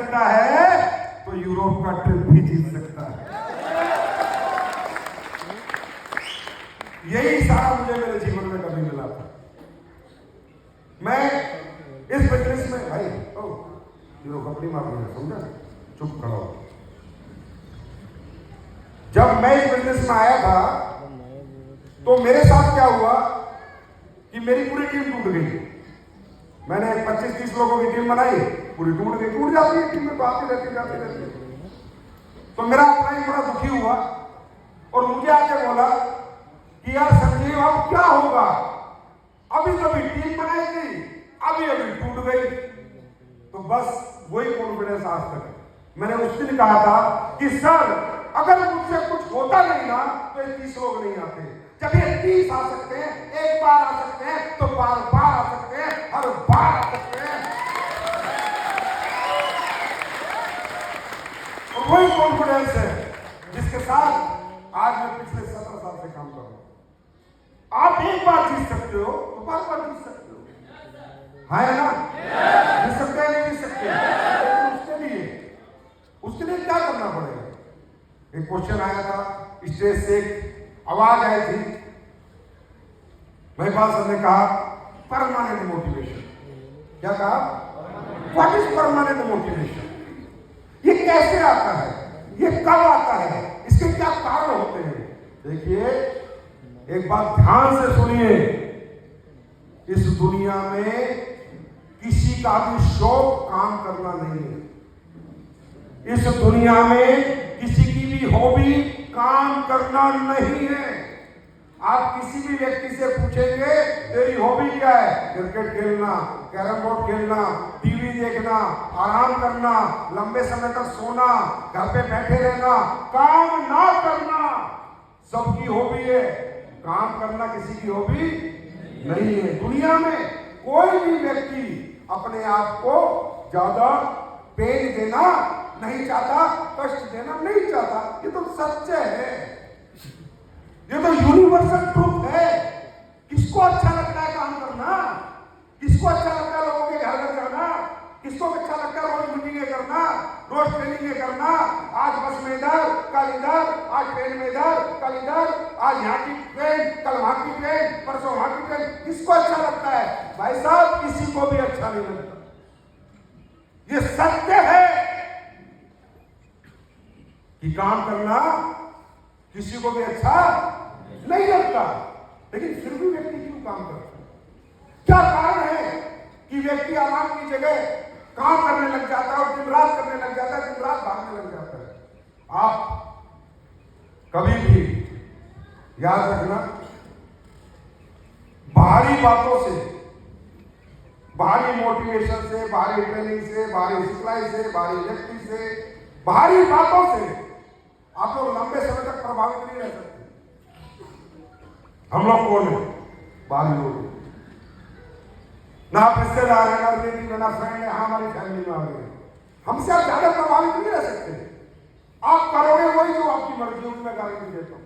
सकता है तो यूरोप का ट्रिप भी जीत सकता है। यही सारा मुझे मेरे जीवन में कभी मिला था। मैं इस बिजनेस में भाई कपड़ी मार रहे समझा, चुप खड़ा हो। जब मैं इस बिजनेस में आया था तो मेरे साथ क्या हुआ कि मेरी पूरी टीम टूट गई। मैंने 25-30 लोगों की टीम बनाई, पूरी टूट गई। टूट जाती है टीम में तो आती रहती है। तो मेरा अपना ही बड़ा दुखी हुआ और मुझे आके बोला कि यार संजीव अब क्या होगा, अभी टीम बनाई थी, अभी टूट गई। तो बस वही कॉन्फिडेंस आज तक है। मैंने उस दिन कहा था कि सर अगर मुझसे कुछ होता नहीं ना तो ये 30 लोग नहीं आते। जब ये 30 आ सकते हैं, एक बार आ सकते हैं तो बार बार आ सकते हैं, हर बार आ सकते हैं। और वही कॉन्फिडेंस है जिसके साथ आज मैं पिछले 17 साल से काम कर रहा हूं। आप एक बार जीत सकते हो तो बार बार जीत सकते हो, है ना? जीत सकते हैं, नहीं जीत सकते। उसके लिए क्या करना पड़ेगा? एक क्वेश्चन आया था स्टेज से, एक आवाज आई थी, महिपाल सर ने कहा परमानेंट मोटिवेशन। क्या कहा? What is permanent motivation? ये कैसे आता है, ये कब आता है, इसके क्या कारण होते हैं? देखिए एक बात ध्यान से सुनिए, इस दुनिया में किसी का भी शौक काम करना नहीं है। इस दुनिया में किसी की भी हॉबी काम करना नहीं है। आप किसी भी व्यक्ति से पूछेंगे तेरी हॉबी क्या है? क्रिकेट खेलना, कैरम बोर्ड खेलना, टीवी देखना, आराम करना, लंबे समय तक सोना, घर पे बैठे रहना, काम ना करना सबकी हॉबी है। काम करना किसी की हॉबी नहीं है। दुनिया में कोई भी व्यक्ति अपने आप को ज्यादा पेन देना नहीं चाहता, कष्ट देना नहीं चाहता। ये तो सत्य है, ये तो यूनिवर्सल ट्रूथ है। किसको अच्छा लगता है काम करना? किसको अच्छा लगता है लोगों के घर घर जाना? किसको अच्छा लगता है रोज मीटिंगें करना, रोज ट्रेनिंगें करना? आज बस में इधर, कल इधर, आज ट्रेन में इधर, कल इधर, आज यहाँ की ट्रेन, कल वहां की ट्रेन, परसों वहां की ट्रेन। किसको अच्छा लगता है? भाई साहब किसी को भी अच्छा नहीं लगता। ये सत्य है कि काम करना किसी को भी अच्छा नहीं लगता, लेकिन फिर भी व्यक्ति क्यों काम करता है? क्या कारण है कि व्यक्ति आराम की जगह काम करने लग जाता है और दिन रात करने लग जाता है, दिन रात भागने लग जाता है? आप कभी भी याद रखना, बाहरी बातों से, बाहरी मोटिवेशन से, बाहरी ट्रेनिंग से, बाहरी सिखलाई से, बाहरी व्यक्ति से, बाहरी बातों से आप लोग लंबे समय तक प्रभावित नहीं रह सकते। हम लोग कौन है? बाहरी लोग। ना रिश्तेदार है, ना रिलेटिव है, ना फ्रेंड है, हमारी फैमिली में आ गए। हमसे आप ज्यादा प्रभावित नहीं रह सकते। आप करोगे वही जो आपकी मर्जी, उसमें गारंटी देता हूं।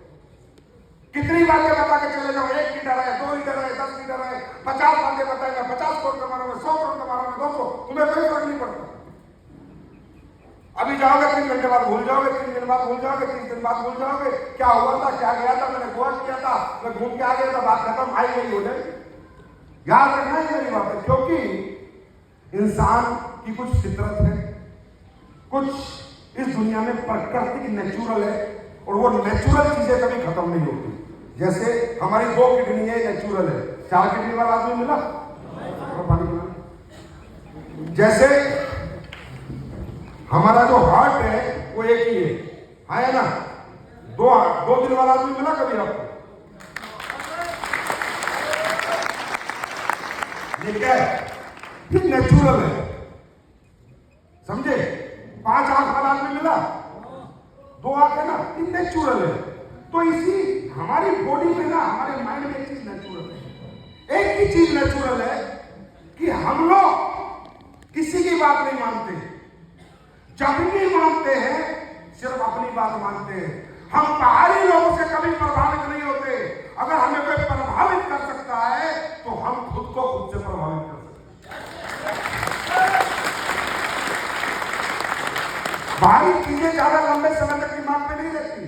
कितनी बातें बता के चले जाओ, 1 लीटर है, 2 लीटर है, 10 लीटर है, 50 बातें बताएगा, 50 करोड़ कमा रहा हूं, 100 करोड़ कमा रहा हूं, 200, तुम्हें कोई फर्क नहीं पड़ता। अभी जाओगे 3 घंटे बाद भूल जाओगे, 3 दिन बाद भूल जाओगे, 3 दिन बाद भूल जाओगे। क्या हुआ था, क्या गया था, मैंने गोवा किया था, मैं घूम के आ गया था, बात खत्म, आई गई हो जाए। याद रखना ही मेरी बात है, क्योंकि इंसान की कुछ फितरत है, कुछ इस दुनिया में प्राकृतिक नेचुरल है, और वो नेचुरल चीजें कभी खत्म नहीं होती। जैसे हमारी 2 किडनी है, नेचुरल है। 4 किडनी वाला आदमी मिला? पानी पिला। जैसे हमारा जो हार्ट है वो एक ही है ना? 2 दिल वाला आदमी मिला कभी आपको? ये क्या है? ये नेचुरल है, समझे? 5 आंख वाला आदमी मिला? 2 आंख है ना? ये नेचुरल है। तो इसी हमारी बॉडी में ना, हमारे माइंड में एक चीज नेचुरल है। एक ही चीज नेचुरल है कि हम लोग किसी की बात नहीं मानते। जब भी मानते हैं सिर्फ अपनी बात मानते हैं। हम बाहरी लोगों से कभी प्रभावित नहीं होते। अगर हमें कोई प्रभावित कर सकता है तो हम खुद को खुद से प्रभावित कर सकते हैं। बाहरी चीजें ज्यादा लंबे समय तक दिमाग में नहीं रहती,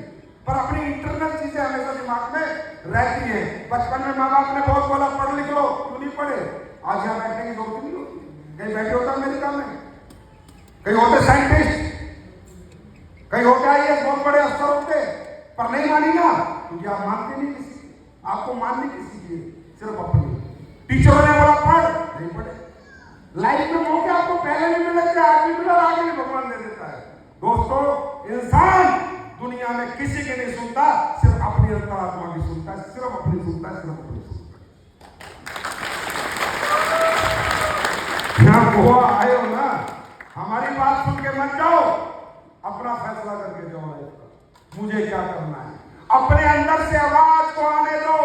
पर अपनी इंटरनल चीजें हमेशा दिमाग में रहती हैं। बचपन में माँ बाप ने बहुत बोला पढ़ लिख लो, क्यों नहीं पढ़े? आज यहाँ बैठने की जरूरत नहीं होती। कहीं बैठे होता अमेरिका में, कहीं होते साइंटिस्ट, कहीं होते आईएएस, बहुत बड़े अफसर होते, पर नहीं मानी ना, क्योंकि आप मानते नहीं किसी, आपको मानने किसी की, सिर्फ अपनी। टीचरों ने बोला पढ़, नहीं पढ़े। लाइफ में मौके आपको पहले नहीं मिले थे, आज भी मिला, आगे भी भगवान दे देता है। दोस्तों, इंसान दुनिया में किसी की नहीं सुनता, सिर्फ अपनी अंतरात्मा की सुनता है, सिर्फ अपनी सुनता है, सिर्फ अपनी सुनता है। यहां गोवा आए हो ना, हमारी बात सुन के मत जाओ, अपना फैसला करके जाओ लाइफ का, मुझे क्या करना है। अपने अंदर से आवाज को आने दो,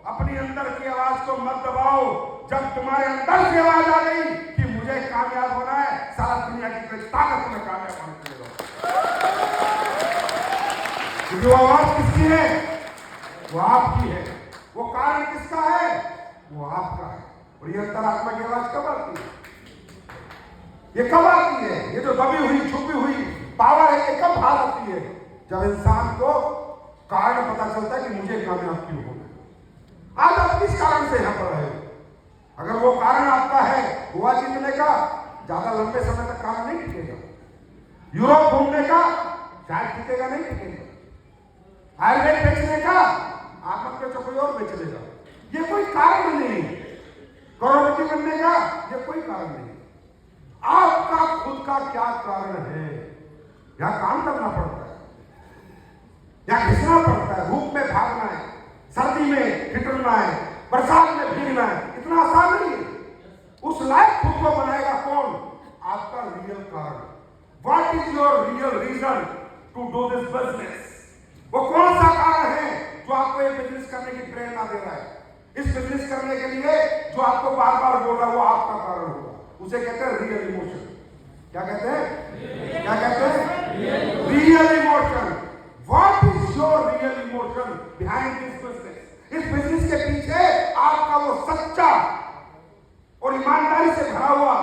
अपनी अंदर की आवाज को मत दबाओ। जब तुम्हारे अंदर से आवाज आ गई कि मुझे कामयाब होना है, सारा दुनिया की कोई ताकत में कामयाब होने के लिए, क्योंकि वो आवाज किसकी है? वो आपकी है। वो कारण किसका है? वो आपका है। और ये अंतरात्मा की आवाज कब आती है? ये कब आती है? ये जो दबी हुई छुपी हुई पावर है, ये कब बाहर आती है? जब इंसान को कारण पता चलता है कि मुझे कामयाब क्यों होना है। आज आप किस कारण से यहां पर आए? अगर वो कारण आपका है गोवा जीतने का, ज्यादा लंबे समय तक काम नहीं टिकेगा। यूरोप घूमने का शायद टिकेगा, नहीं टिकेगा। आयुर्वेद बेचने का आप मत बेचो, कोई और बेच लेगा। ये कोई कारण नहीं। करोड़पति बनने का ये कोई कारण नहीं। आपका खुद का क्या कारण है? या काम करना पड़ता है, या घिसना पड़ता है, धूप में भागना है, सर्दी में ठिठुरना है, बरसात में भीगना है, इतना आसान नहीं है। उस लायक खुद को बनाएगा कौन? आपका रियल कारण। What is your real reason to do this business? वो कौन सा कारण है जो आपको ये बिजनेस करने की प्रेरणा दे रहा है? इस बिजनेस करने के लिए जो आपको बार बार बोल रहा है, वो आपका कारण होगा। उसे कहते हैं रियल इमोशन। क्या कहते हैं? क्या कहते हैं? Real emotion. What is your real emotion behind this business? इस बिजनेस के पीछे आपका वो सच्चा और ईमानदारी से भरा हुआ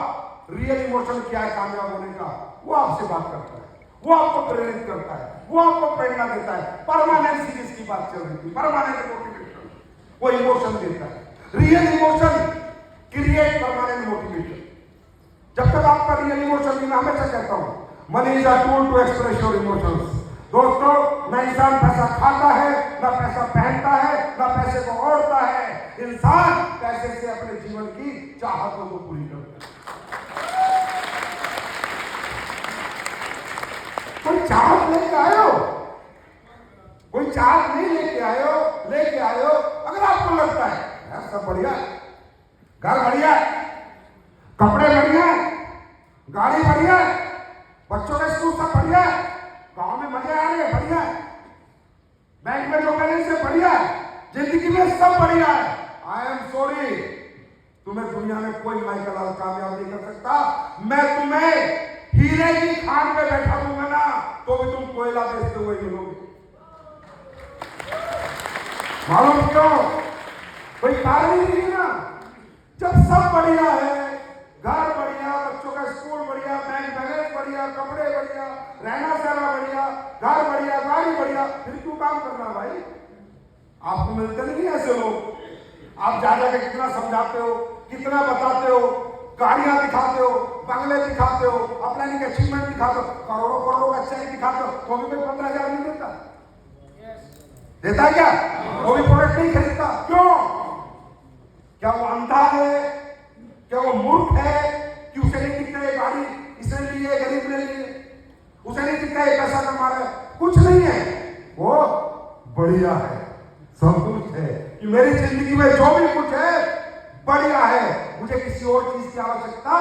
रियल इमोशन क्या है कामयाब होने का? वो आपसे बात करता है, वो आपको प्रेरित करता है, वो आपको प्रेरणा देता है। परमानेंसी जिसकी बात चल रही थी, परमानेंट मोटिवेशन, वो इमोशन देता है। Real emotion create permanent motivation. जब तक आपका रियल इमोशन नहीं, मैं हमेशा कहता हूं, money is a tool to express your emotions. दोस्तों, न इंसान पैसा खाता है, न पैसा पहनता है, न पैसे को ओढ़ता है। इंसान पैसे से अपने जीवन की चाहतों को पूरी करता है। कोई चाहत लेके आए हो? कोई चाहत नहीं लेके आए हो, लेके आए हो अगर आपको लगता है यार सब बढ़िया है, घर बढ़िया है, कपड़े बढ़िया है, गाड़ी बढ़िया है, बच्चों के स्कूल सब बढ़िया है, गांव में मजे आ रहे हैं, बढ़िया है, बैंक में जो बैलेंस है बढ़िया है, जिंदगी में सब बढ़िया है। आई एम सॉरी, तुम्हें दुनिया में कोई माइकल आल कामयाब नहीं कर सकता। मैं तुम्हें हीरे की खान पे बैठा दूंगा ना, तो भी तुम कोयला बेचते हुए मिलोगे। मालूम क्यों? कोई कारण ही नहीं ना। जब सब बढ़िया है, घर बढ़िया, बच्चों का स्कूल बढ़िया, बैंक बैलेंस बढ़िया, कपड़े बढ़िया, रहना सहना बढ़िया, घर बढ़िया, गाड़ी बढ़िया, फिर क्यों काम करना भाई? आपको मिलते नहीं ऐसे लोग। आप जा जाके कितना समझाते हो, कितना बताते हो, गाड़ियां दिखाते हो, बंगले दिखाते हो, अपना अचीवमेंट दिखाते हो, करोड़ों करोड़ों का चेक दिखाते हो, तो भी कोई 15,000 नहीं देता। देता है क्या? वो भी प्रोडक्ट नहीं खरीदता। क्यों? क्या वो अंधा है? क्या वो मूर्ख है कि उसे नहीं दिखता है गाड़ी इसने ली है, गरीब ने ली है? उसे नहीं दिखता है पैसा कमा रहा है? कुछ नहीं है, वो बढ़िया है, संतुष्ट है कि मेरी जिंदगी में जो भी कुछ है बढ़िया है, मुझे किसी और चीज की आवश्यकता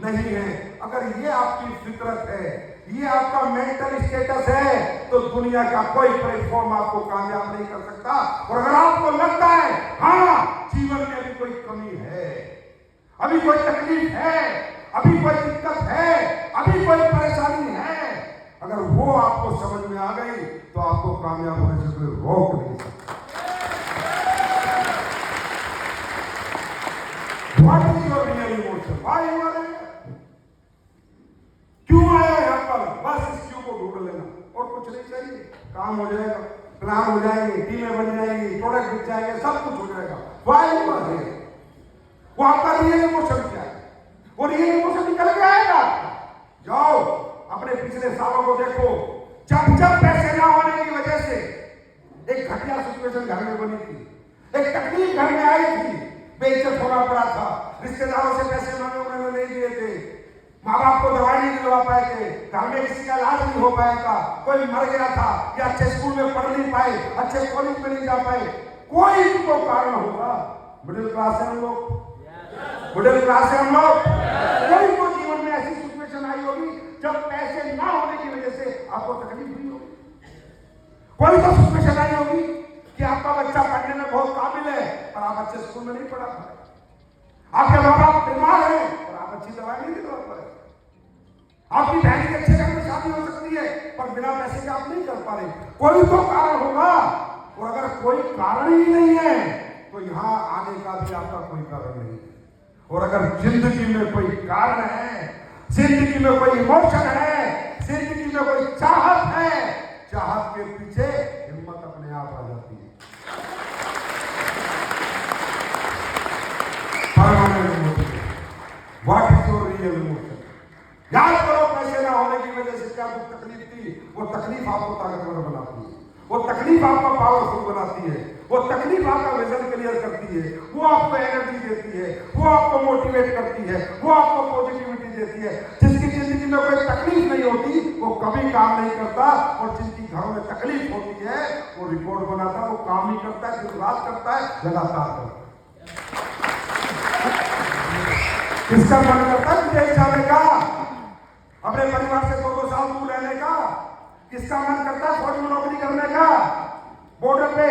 नहीं है। अगर ये आपकी फितरत है, ये आपका मेंटल स्टेटस है, तो दुनिया का कोई प्लेटफॉर्म आपको कामयाब नहीं कर सकता। और अगर आपको लगता है हाँ जीवन में अभी कोई कमी है, अभी कोई तकलीफ है, अभी कोई दिक्कत है, अभी कोई परेशानी है, अगर वो आपको समझ में आ गई तो आपको कामयाब होने से कोई रोक नहीं सकता। What is your real emotion? Why you are here? क्यों आया यहाँ पर? बस को ढूंढ लेना और कुछ नहीं चाहिए, काम हो जाएगा, प्लान हो जाएंगे, टीमें बन जाएंगी, प्रोडक्ट बिक जाएंगे, सब कुछ हो जाएगा। वाई वो आपका रियल इमोशन क्या है? वो रियल इमोशन निकल के आएगा। जाओ अपने पिछले सालों को देखो, जब जब पैसे ना होने की वजह से एक घटिया सिचुएशन घर में बनी थी, एक तकलीफ घर में आई थी, बेइज्जत होना पड़ा था, रिश्तेदारों से पैसे मांगे उन्होंने नहीं दिए थे, माँ बाप को दवाई नहीं दिलवा पाए थे, घर में किसी का इलाज नहीं हो पाया था, कोई मर गया था, या अच्छे स्कूल में पढ़ नहीं पाए, अच्छे कॉलेज में नहीं जा पाए, कोई तो कारण होगा। मिडिल क्लास है हम लोग, मिडिल क्लास है हम लोग। कोई तो जीवन में ऐसी सिचुएशन आई होगी जब पैसे ना होने की वजह से आपको तकलीफ हुई होगी। कोई तो सिचुएशन आई होगी कि आपका बच्चा पढ़ने में बहुत काबिल है पर आप अच्छे स्कूल में नहीं पढ़ा पाए, आपके माँ बाप बीमार है और आप अच्छी दवाई नहीं दिलवा पाए, आपकी बहन के अच्छे घर में शादी हो सकती है पर बिना पैसे के आप नहीं कर पा रहे। कोई तो कारण होगा, और अगर कोई कारण ही नहीं है तो यहां आने का भी आपका कोई कारण नहीं है। और अगर जिंदगी में कोई कारण है, जिंदगी में कोई इमोशन है, जिंदगी में कोई चाहत है, चाहत के पीछे हिम्मत अपने आप आ जाती है। What is your real emotion? याद करो, पैसे ना होने की वजह से क्या कुछ तकलीफ थी, वो तकलीफ आपको ताकतवर बनाती है, वो तकलीफ आपको पावरफुल बनाती है, वो तकलीफ आपका विजन क्लियर करती है, वो आपको एनर्जी देती है, वो आपको मोटिवेट करती है, वो आपको पॉजिटिविटी देती है। जिसकी जिंदगी में कोई तकलीफ नहीं होती वो कभी काम नहीं करता, और जिनकी घरों में तकलीफ होती है वो रिपोर्ट बनाता, वो काम ही करता है, दिन रात करता है, लगातार करता है। किसका मन करता है विदेश जाने का, अपने परिवार से 2-2 साल दूर रहने का? किसका मन करता है फौज में नौकरी करने का, बॉर्डर पे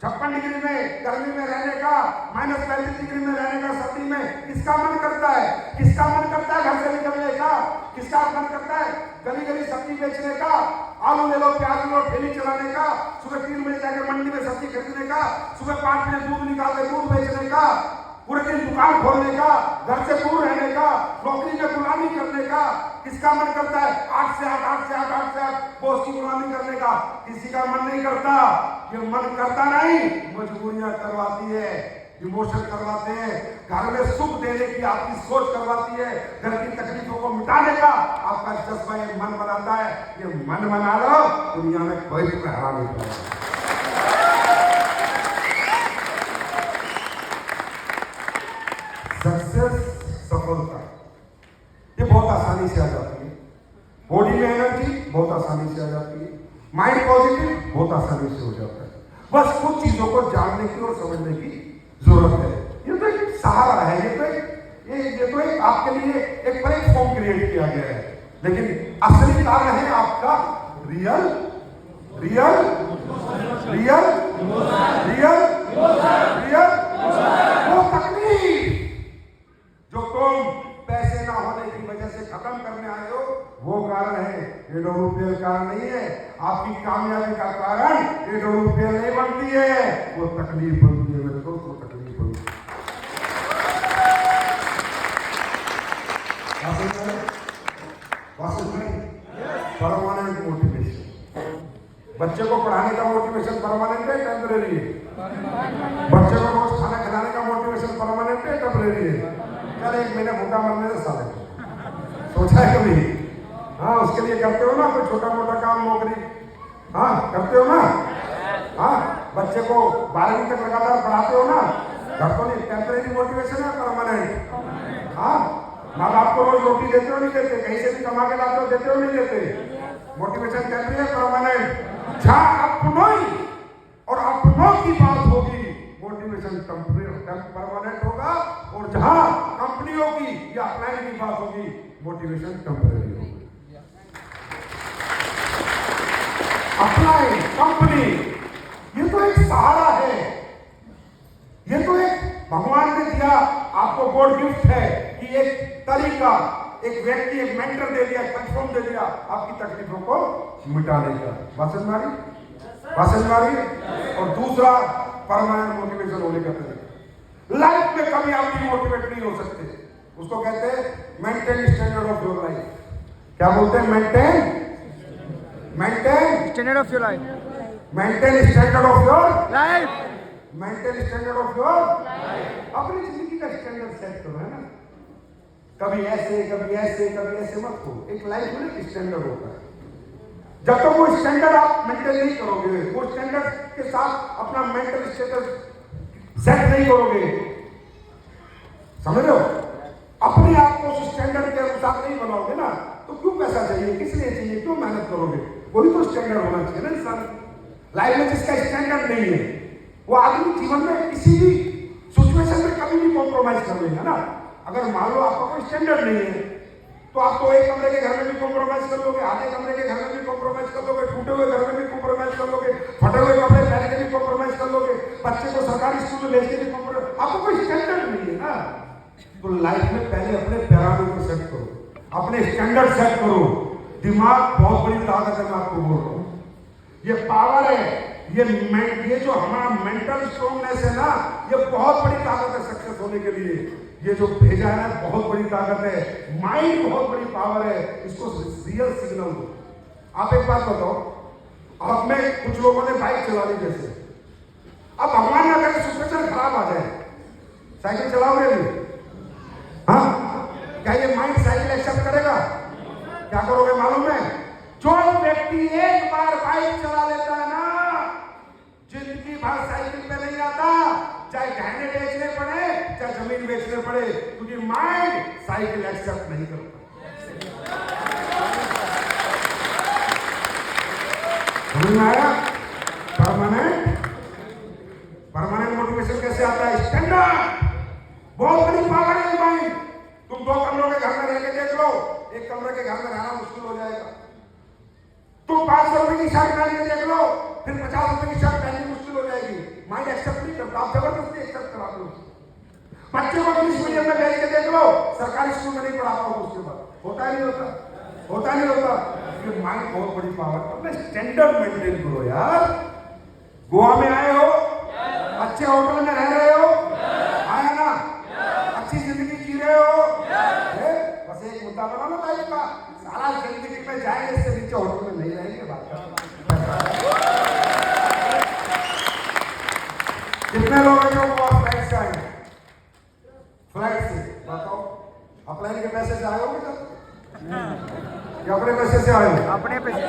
56 डिग्री में गर्मी में रहने का, -35 डिग्री में रहने का सर्दी में? किसका मन करता है? किसका मन करता है घर से निकलने का? किसका मन करता है गली गली सब्जी बेचने का, आलू ले लो, प्याज ले लो, ठेली चलाने का, सुबह 3 बजे जाकर मंडी में सब्जी खरीदने का, सुबह 5 बजे दूध निकाल के दूध बेचने का, पूरे दिन दुकान खोलने का, घर से दूर रहने का, नौकरी में गुलामी करने का? किसका मन करता है 8 से 8, 8 से 8, 8 से 8 बॉस की गुलामी करने का? किसी का मन नहीं करता। ये मन करता नहीं, मजबूरियां करवाती है, इमोशन करवाते हैं, घर में सुख देने की आपकी सोच करवाती है, घर की तकलीफों को मिटाने का आपका जज्बा ये मन बनाता है। ये मन बना लो, दुनिया में कोई तुम्हें हरा नहीं पाएगा। सक्सेस, सफलता ये बहुत आसानी से आ जाती है, बॉडी में एनर्जी बहुत आसानी से आ जाती है, माइंड पॉजिटिव बहुत आसानी से हो जाता है। बस कुछ चीजों को जानने की और समझने की जरूरत है। ये तो एक सहारा है, ये तो एक आपके लिए एक प्लेटफॉर्म क्रिएट किया गया है, लेकिन असली कारण है आपका real real real real real वो तकलीफ जो तुम पैसे ना होने की वजह से खत्म करने आए हो, वो कारण है। ये ₹1 कारण नहीं है। आपकी कामयाबी का कारण ये ₹1 नहीं बनती है, वो तकलीफ बनती है मेरे दोस्त, वो तकलीफ बनती है। परमानेंट मोटिवेशन, बच्चे को पढ़ाने का मोटिवेशन परमानेंट है, टेम्परेरी है? बच्चे को रोज खाना खिलाने का मोटिवेशन परमानेंट है, टेम्परेरी है? चल 1 महीने भूखा मरने से साले, सोचा है कभी? हाँ, उसके लिए करते हो ना कोई छोटा मोटा काम, नौकरी? हाँ करते हो ना? हाँ, बच्चे को 12वीं तक लगातार पढ़ाते हो ना? घर तो नहीं, टेम्परेरी मोटिवेशन है, परमानेंट? हाँ, माँ बाप को रोज रोटी देते हो नहीं देते? कहीं से भी कमा के लाते हो, देते हो नहीं देते? मोटिवेशन टेम्परेरी है, परमानेंट? जहां अपनोई और अपनों की बात होगी मोटिवेशन परमानेंट होगा, और जहां कंपनियों की या क्लाइंट की बात होगी मोटिवेशन टेम्परेरी होगी। अप्लाई कंपनी ये तो एक सहारा है, ये तो एक भगवान ने दिया आपको गॉड गिफ्ट है कि एक तरीका, एक व्यक्ति, एक मेंटर दे दिया, प्लेटफॉर्म दे दिया आपकी तकलीफों को मिटाने का। भाषण मारी। और दूसरा परमानेंट मोटिवेशन होने का तरीका, लाइफ में कभी आप डिमोटिवेट नहीं हो सकते। उसको कहते हैं maintain standard of your life. क्या बोलते हैं? Maintain maintain standard of your life, maintain standard of your life, maintain standard of your अपनी जिंदगी का स्टैंडर्ड सेट करो, है ना। कभी ऐसे कभी ऐसे कभी ऐसे मत हो। एक लाइफ में एक स्टैंडर्ड होता है। जब तक वो स्टैंडर्ड आप मेंटेन नहीं करोगे, वो स्टैंडर्ड के साथ अपना मेंटल स्टेटस सेट नहीं करोगे, समझ रहे हो, अपने आप को उस स्टैंडर्ड के अनुसार नहीं बनाओगे ना, तो क्यों पैसा चाहिए, किस लिए चाहिए, क्यों मेहनत करोगे। वही तो स्टैंडर्ड होना चाहिए ना इंसान लाइफ में। जिसका स्टैंडर्ड नहीं है वो आदमी जीवन में किसी भी सिचुएशन में कभी भी कॉम्प्रोमाइज कर लेगा ना। अगर मान लो आपका कोई स्टैंडर्ड नहीं है तो आप तो एक कमरे के घर में भी कॉम्प्रोमाइज कर लोगे, आधे कमरे के घर में भी कॉम्प्रोमाइज कर लोगे, टूटे हुए घर में भी कॉम्प्रोमाइज कर लोगे, फटे हुए कपड़े पहन के भी कॉम्प्रोमाइज कर लोगे, बच्चे को सरकारी स्कूल में भेज के भी कॉम्प्रोमाइज। आपको कोई स्टैंडर्ड नहीं है ना। तो लाइफ में पहले अपने पैरामीटर सेट करो, अपने स्टैंडर्ड सेट करो। दिमाग बहुत बड़ी ताकत है, मैं आपको बोल रहा हूं, ये पावर है, ये जो हमारा मेंटल स्ट्रॉन्गनेस है ना, ये बहुत बड़ी ताकत है सक्सेस होने के लिए। ये जो भेजा है ना बहुत बड़ी ताकत है, माइंड बहुत बड़ी पावर है, इसको रियल सिग्नल दो। आप एक बात बताओ, अब में कुछ लोगों ने बाइक चला ली, जैसे अब भगवान ना करे सिचुएशन खराब आ जाए, साइकिल चलाओगे नहीं? हाँ, क्या ये माइंड साइकिल एक्सेप्ट करेगा? क्या करोगे मालूम है? जो व्यक्ति एक बार बाइक चला लेता है ना, जिंदगी भर साइकिल पे नहीं आता, चाहे गहने बेचने पड़े, चाहे जमीन बेचने पड़े, क्योंकि माइंड साइकिल एक्सेप्ट नहीं करता। समझ में आया? परमानेंट मोटिवेशन कैसे आता है? स्टैंडर्ड बहुत बड़ी पावर है माइंड। तुम 2 कमरों के घर में रह के देख लो, एक कमरे के घर में रहना मुश्किल हो जाएगा। तुम 500 रुपए की शर्ट पहन के देख लो, फिर 50 रुपए की शर्ट पहननी मुश्किल हो जाएगी। माइंड एक्सेप्ट नहीं करता, आप जबरदस्ती एक्सेप्ट करा लो। बच्चे को इंग्लिश मीडियम में भेज के देख लो, सरकारी स्कूल में नहीं पढ़ा पाओ, उसके बाद होता नहीं होता, होता नहीं होता। ये माइंड बहुत बड़ी पावर। अपने स्टैंडर्ड मेंटेन करो यार। गोवा में आए हो, अच्छे होटल में रह रहे हो, आया ना, अच्छी जिंदगी जी रहे हो, बस एक मुद्दा बना ना लाइफ का, सारा जिंदगी में जाएंगे, इससे नीचे होटल में नहीं रहेंगे। बात कितने लोग हैं जो फ्लाइट से आए? फ्लाइट से बताओ, अपने के पैसे से आए हो क्या अपने पैसे से आए हो? अपने पैसे,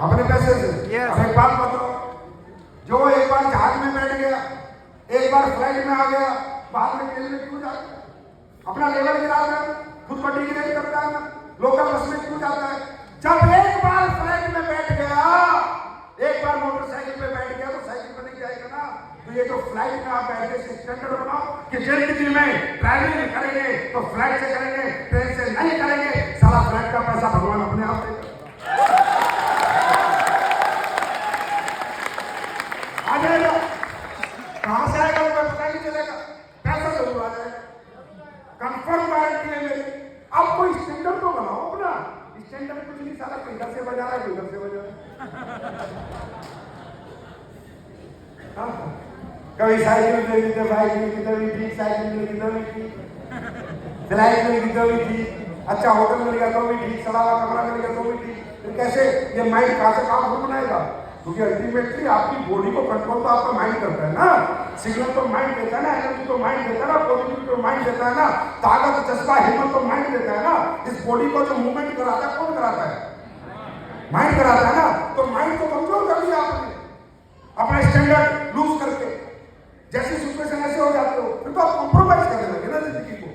अपने पैसे से। Yes. अब एक बात बताओ, जो एक बार जहाज में बैठ गया, एक बार फ्लाइट में आ गया, बाद में ट्रेन में क्यों जाता है? अपना लेवल गिराता है, खुद को डिग्रेड करता है, लोकल बस में क्यों जाता है? जब एक बार फ्लाइट में बैठ गया, एक बार मोटरसाइकिल पे बैठ गया, तो साइकिल पे नहीं जाएगा ना। तो ये जो फ्लाइट में आप बैठे से स्टैंडर्ड बनाओ कि जिंदगी में ट्रैवलिंग करेंगे तो फ्लाइट से करेंगे, ट्रेन से नहीं करेंगे। सारा फ्लाइट का पैसा भगवान अपने आप देगा। आ जाएगा, कहां से आएगा वो पता नहीं चलेगा, पैसा जरूर आ जाएगा, कंफर्म गारंटी है मेरी। आप कोई स्टैंडर्ड तो बनाओ अपना। स्टैंडर्ड कुछ नहीं, सारा कोई इधर से बजा रहा है, कोई इधर से बजा रहा है। कभी साइकिल में किधर, साइकिल किधर भी ठीक, साइकिल में किधर भी ठीक, फ्लाइट में किधर भी ठीक, अच्छा होटल मिल गया तो भी ठीक, सड़ा हुआ कमरा मिल गया तो भी ठीक। फिर कैसे ये माइंड कहां से काम खुद बनाएगा? क्योंकि अल्टीमेटली आपकी बॉडी को कंट्रोल तो आपका माइंड करता है ना। सिग्नल तो माइंड देता है ना, एनर्जी तो माइंड देता है ना, पॉजिटिविटी तो माइंड देता है ना, ताकत जज्बा हिम्मत तो माइंड देता है ना। इस बॉडी को जो मूवमेंट कराता है कौन कराता है? माइंड कराता है ना। तो माइंड को कंट्रोल कर लिया आपने अपना स्टैंडर्ड लूज करके। जैसी सिचुएशन ऐसे हो जाते हो, फिर तो आप कॉम्प्रोमाइज करने लगे ना जिंदगी को,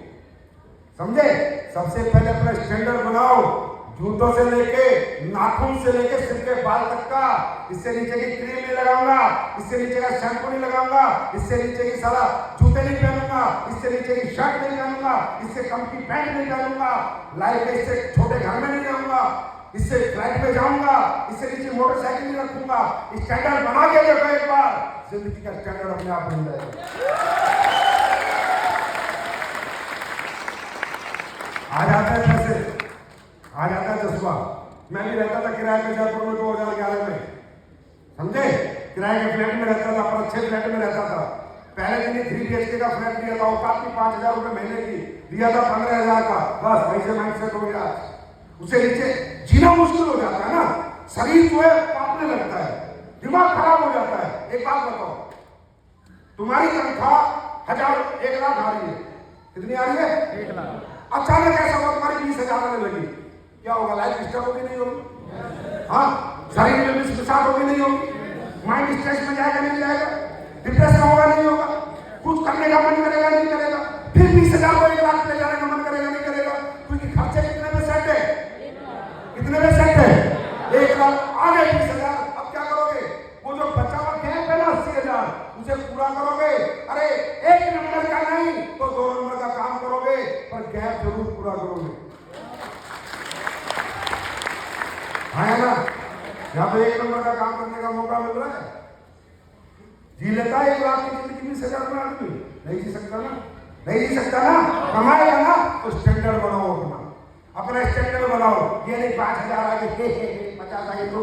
समझे? सबसे पहले अपना स्टैंडर्ड बनाओ, जूतों से लेके नाखून से लेके सिर के बाल तक का। इससे नीचे की क्रीम नहीं लगाऊंगा, इससे नीचे का शैम्पू नहीं लगाऊंगा, इससे नीचे की सारा जूते नहीं पहनूंगा, इससे नीचे की शर्ट नहीं पहनूंगा, इससे कम की पैंट नहीं पहनूंगा, लाइफ में इससे छोटे घर में नहीं जाऊंगा, इससे फ्लाइट में जाऊंगा, इससे नीचे मोटरसाइकिल नहीं रखूंगा। स्टैंडर्ड बना के देखो एक बार, जिंदगी का स्टैंडर्ड अपने आप बन जाएगा। आ जाता है पैसे, आ जाता है जज्बा। मैं भी रहता था किराए पे जयपुर में 2011 में, समझे? किराए के फ्लैट में रहता था, पर अच्छे फ्लैट में रहता था। पहले दिन ही 3 BHK का फ्लैट दिया था, औकात की 5,000 रुपए महीने की, दिया था 15,000 का, बस वैसे माइंड सेट हो गया। उससे नीचे जीना मुश्किल हो जाता है ना। शरीर जो है कांपने लगता है, दिमाग खराब हो जाता है। एक बात बताओ, तुम्हारी तनख्वाह 1,000 आ रही है, कितनी आ रही है? 1,00,000। अचानक ऐसा हुआ तुम्हारी 20,000 आने लगी, क्या होगा? लाइफ डिस्टर्ब होगी नहीं होगी? हाँ, शरीर में मिसमिसात होगी नहीं होगी? माइंड स्ट्रेस में जाएगा नहीं जाएगा? डिप्रेशन होगा नहीं होगा? कुछ करने का मन करेगा नहीं करेगा? फिर 20,000 को 1,00,000 ले जाने का मन करेगा नहीं करेगा? क्योंकि खर्चे कितने में सेट है? कितने में सेट है? 1,00,000 आ गए, 20,000। अब क्या करोगे? वो जो बचा हुआ गैप है ना 80,000, उसे पूरा करोगे। अरे 1 नंबर का नहीं तो 2 नंबर का काम करोगे, पर गैप जरूर पूरा करोगे। है ना? यहाँ पे 1 नंबर का काम करने का मौका मिल रहा है। जी लेता है 1,00,000 की जिंदगी 20,000 में आदमी? नहीं जी सकता ना, नहीं जी सकता ना। कमाएगा ना तो स्टैंडर्ड बनाओ, अपना स्टैंडर्ड बनाओ। ये नहीं 5,000 आ गए, 50 आ गए तो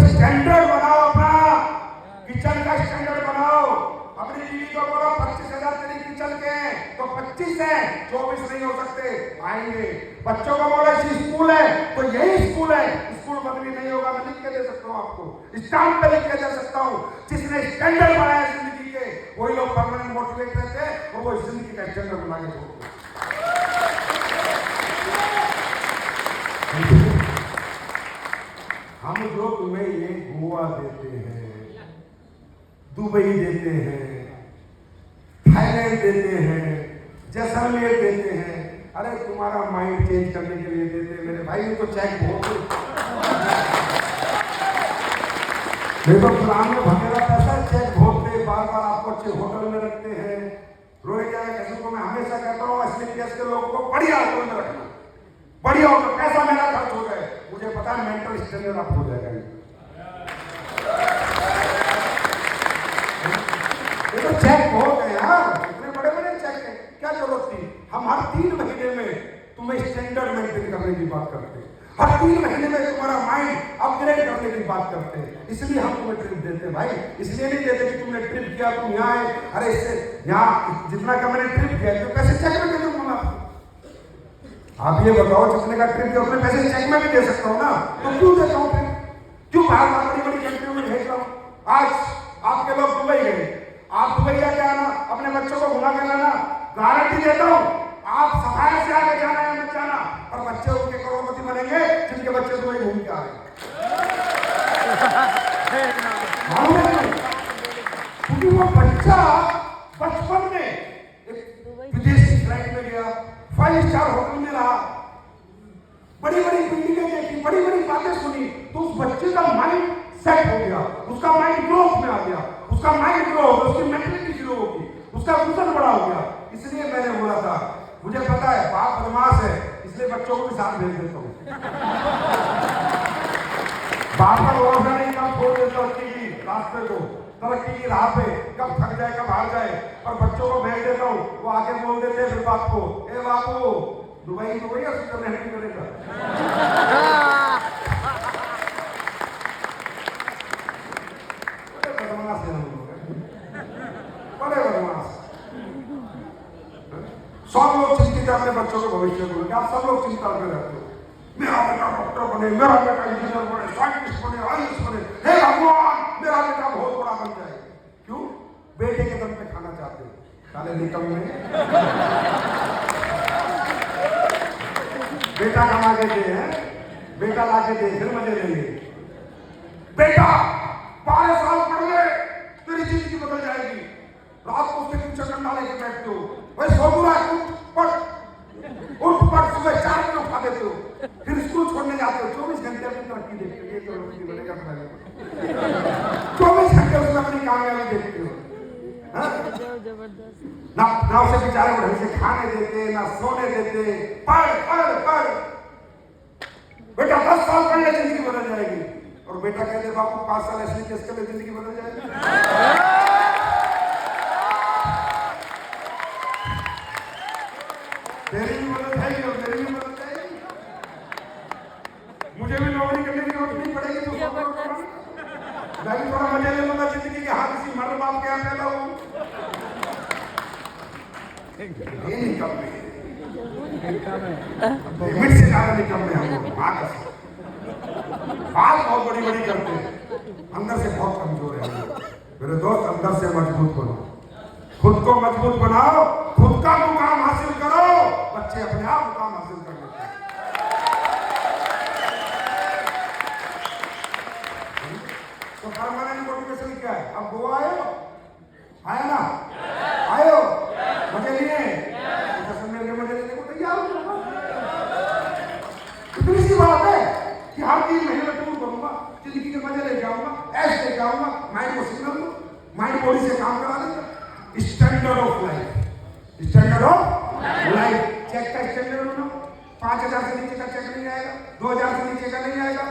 स्टैंडर्ड बनाओ, अपना किचन का स्टैंडर्ड बनाओ। अपनी बीवी को बोलो 25,000 तेरी किचन के हैं तो 25 है, 24 नहीं हो सकते, आएंगे। बच्चों को बोलो इसी स्कूल है तो यही स्कूल है, स्कूल बदली नहीं होगा। मैं लिख के दे सकता हूँ आपको, स्टाम्प पे लिख के दे सकता हूँ। जिसने स्टैंडर्ड बनाया जिंदगी के, वही लोग परमानेंट मोटिवेट रहते हैं और वो जिंदगी का स्टैंडर्ड बना के छोड़ते। हम जो तुम्हें ये गोवा देते हैं, दुबई देते हैं, थाईलैंड देते हैं, जैसलमेर देते हैं, अरे तुम्हारा माइंड चेंज करने के लिए देते हैं मेरे भाई। तो चेक बहुत देखो, पुराने भगेरा पैसा चेक बहुत दे, बार बार आपको अच्छे होटल में रखते हैं। रोहिंग्या कैसे को मैं हमेशा कहता हूँ, असली देश के लोगों को बढ़िया होटल में रखना, बढ़िया होटल। पैसा मेरा खर्च हो जाए, मुझे पता है मेंटल स्टैंडर्ड अप हो जाएगा। ये तो चेक बहुत है यार, इतने बड़े बड़े चेक है, क्या जरूरत थी? हम हर 3 महीने में तुम्हें स्टैंडर्ड मेंटेन करने की बात करते हैं, हर 3 महीने में तुम्हारा माइंड अपग्रेड करने की बात करते हैं। इसलिए हम तुम्हें ट्रिप देते हैं भाई, इसलिए नहीं देते कि तुमने ट्रिप किया तुम यहाँ आए, अरे इससे यहाँ जितना का मैंने ट्रिप किया तो पैसे चेक में दे दूंगा। आप ये बताओ, जितने का ट्रिप किया उतने पैसे चेक में भी दे सकता हूँ ना, तो क्यों देता हूँ ट्रिप? क्यों बाहर बड़ी बड़ी कंट्रियों में भेज रहा हूँ? आज आपके लोग दुबई गए, आप दुबई जाके आना, अपने बच्चों को घुमा के लाना, गारंटी देता हूँ आप सफाई से आगे जाना या मत जाना, और बच्चे उनके करोड़पति बनेंगे जिनके बच्चे दुबई घूम के आ रहे हैं। क्योंकि वो बच्चा बचपन में एक विदेशी फ्लाइट में गया, 5 स्टार होटल में रहा, बड़ी बड़ी बिल्डिंगें देखी, बड़ी बड़ी बातें सुनी, तो उस बच्चे का माइंड सेट हो गया, उसका माइंड ग्रोथ में आ गया, उसका माइंड ग्रो हो गया, उसकी मेंटलिटी ग्रो होगी, उसका विजन बड़ा हो गया। इसलिए मैंने बोला था, मुझे पता है बाप बदमाश है, इसलिए बच्चों को भी साथ भेज देता हूँ। बाप का भरोसा नहीं, कब छोड़ देता उसकी रास्ते को, तरक्की की राह पे, कब थक जाए कब हार जाए, और बच्चों को भेज देता हूँ, वो आके बोल देते फिर बाप को, ए बापू दुबई तो वही स्विट्जरलैंड नहीं करेगा। बड़े बदमाश है हम लोग, बड़े बदमाश। सब लोग चिंतित है अपने बच्चों के भविष्य को लेकर, आप सब लोग चिंता में रहते हो, मेरा बेटा डॉक्टर बने, मेरा बेटा इंजीनियर बने, साइंटिस्ट बने, आईएएस बने, हे भगवान मेरा बेटा बहुत बड़ा बन जाए। क्यों? बेटे के दम पे खाना चाहते हो, काले निकम में बेटा कमा के दे, बेटा ला के दे, फिर मजे लेंगे। बेटा 12 साल पढ़ ले, तेरी जिंदगी बदल जाएगी। रात को उसके पीछे डंडा लेके बैठते हो, भाई सो बुरा उठ पड़, सुबह 4 बजे उठा देते हो, फिर स्कूल छोड़ने जाते हो, 24 घंटे अपनी तरक्की देखते हो, ये तरक्की बनेगा 24 घंटे उसमें अपनी कामयाबी देखते हो। ना उसे बेचारे को ढंग से खाने देते, ना सोने देते, पढ़ पढ़ पढ़, बेटा 10 साल पढ़ ले जिंदगी बदल जाएगी, और बेटा कहते बापू 5 साल ऐसे केस कर ले जिंदगी बदल जाएगी। तेरी भी मदद है और मेरी भी मदद है, मुझे भी नौकरी करने की जरूरत नहीं पड़ेगी, तो मैं भी थोड़ा मजा ले लूंगा जिंदगी के। हाँ, किसी मर्द बाप के यहाँ पैदा हूँ, ये निकम्मे लिमिट से ज्यादा निकम्मे हम लोग। बात बहुत बड़ी बड़ी करते हैं, अंदर से बहुत कमजोर है हम लोग। मेरे दोस्त, अंदर से मजबूत बनो, खुद को मजबूत बनाओ, खुद का मुकाम हासिल करो, बच्चे अपने आप मुकाम हासिल कर लेते हैं। तो परमानेंट मोटिवेशन क्या है? अब गोवा आए हो, आया ना, आए हो, मजे लिए, कश्मीर के मजे लेने को तैयार हो। इतनी सी बात है कि हर 3 महीने में टूर करूंगा, जिंदगी के मजे ले जाऊंगा, ऐश ले जाऊंगा, माइंड को सिग्नल दूं, माइंड बॉडी से काम करा देगा। Standard of life, standard of life, check का स्टैंडर्ड बनाओ। 5,000 से नीचे का चेक नहीं आएगा, 2,000 से नीचे का नहीं आएगा,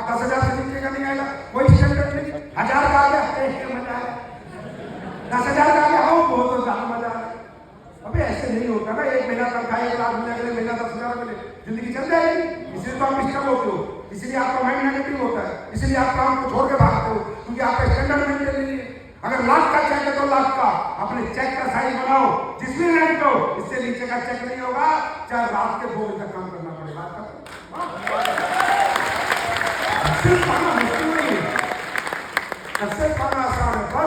10,000 से नीचे का नहीं आएगा, कोई स्टैंडर्ड नहीं। 1,000 का आ गया, मजा आया, 10,000 का आ गया, हो बहुत ज्यादा मजा आया। अबे ऐसे नहीं होता ना, 1 महीना तनख्वाह 1 लाख मिले, अगले महीना 10,000 मिले, जिंदगी चल जाएगी। इसलिए तो आप डिस्टर्ब होते हो, इसलिए आपका माइंड नेगेटिव होता है, इसलिए आप काम को छोड़ के भागते हो, क्योंकि आपका स्टैंडर्ड मेंटेन नहीं है। अगर लाख का चेक है तो लाख का, अपने चेक का साइज बनाओ, जिसमें रैंक हो, इससे नीचे का चेक नहीं होगा, चाहे रात के 2 बजे तक काम करना पड़ेगा। सिर्फ पाना मुश्किल नहीं है, सिर्फ पाना आसान है, पर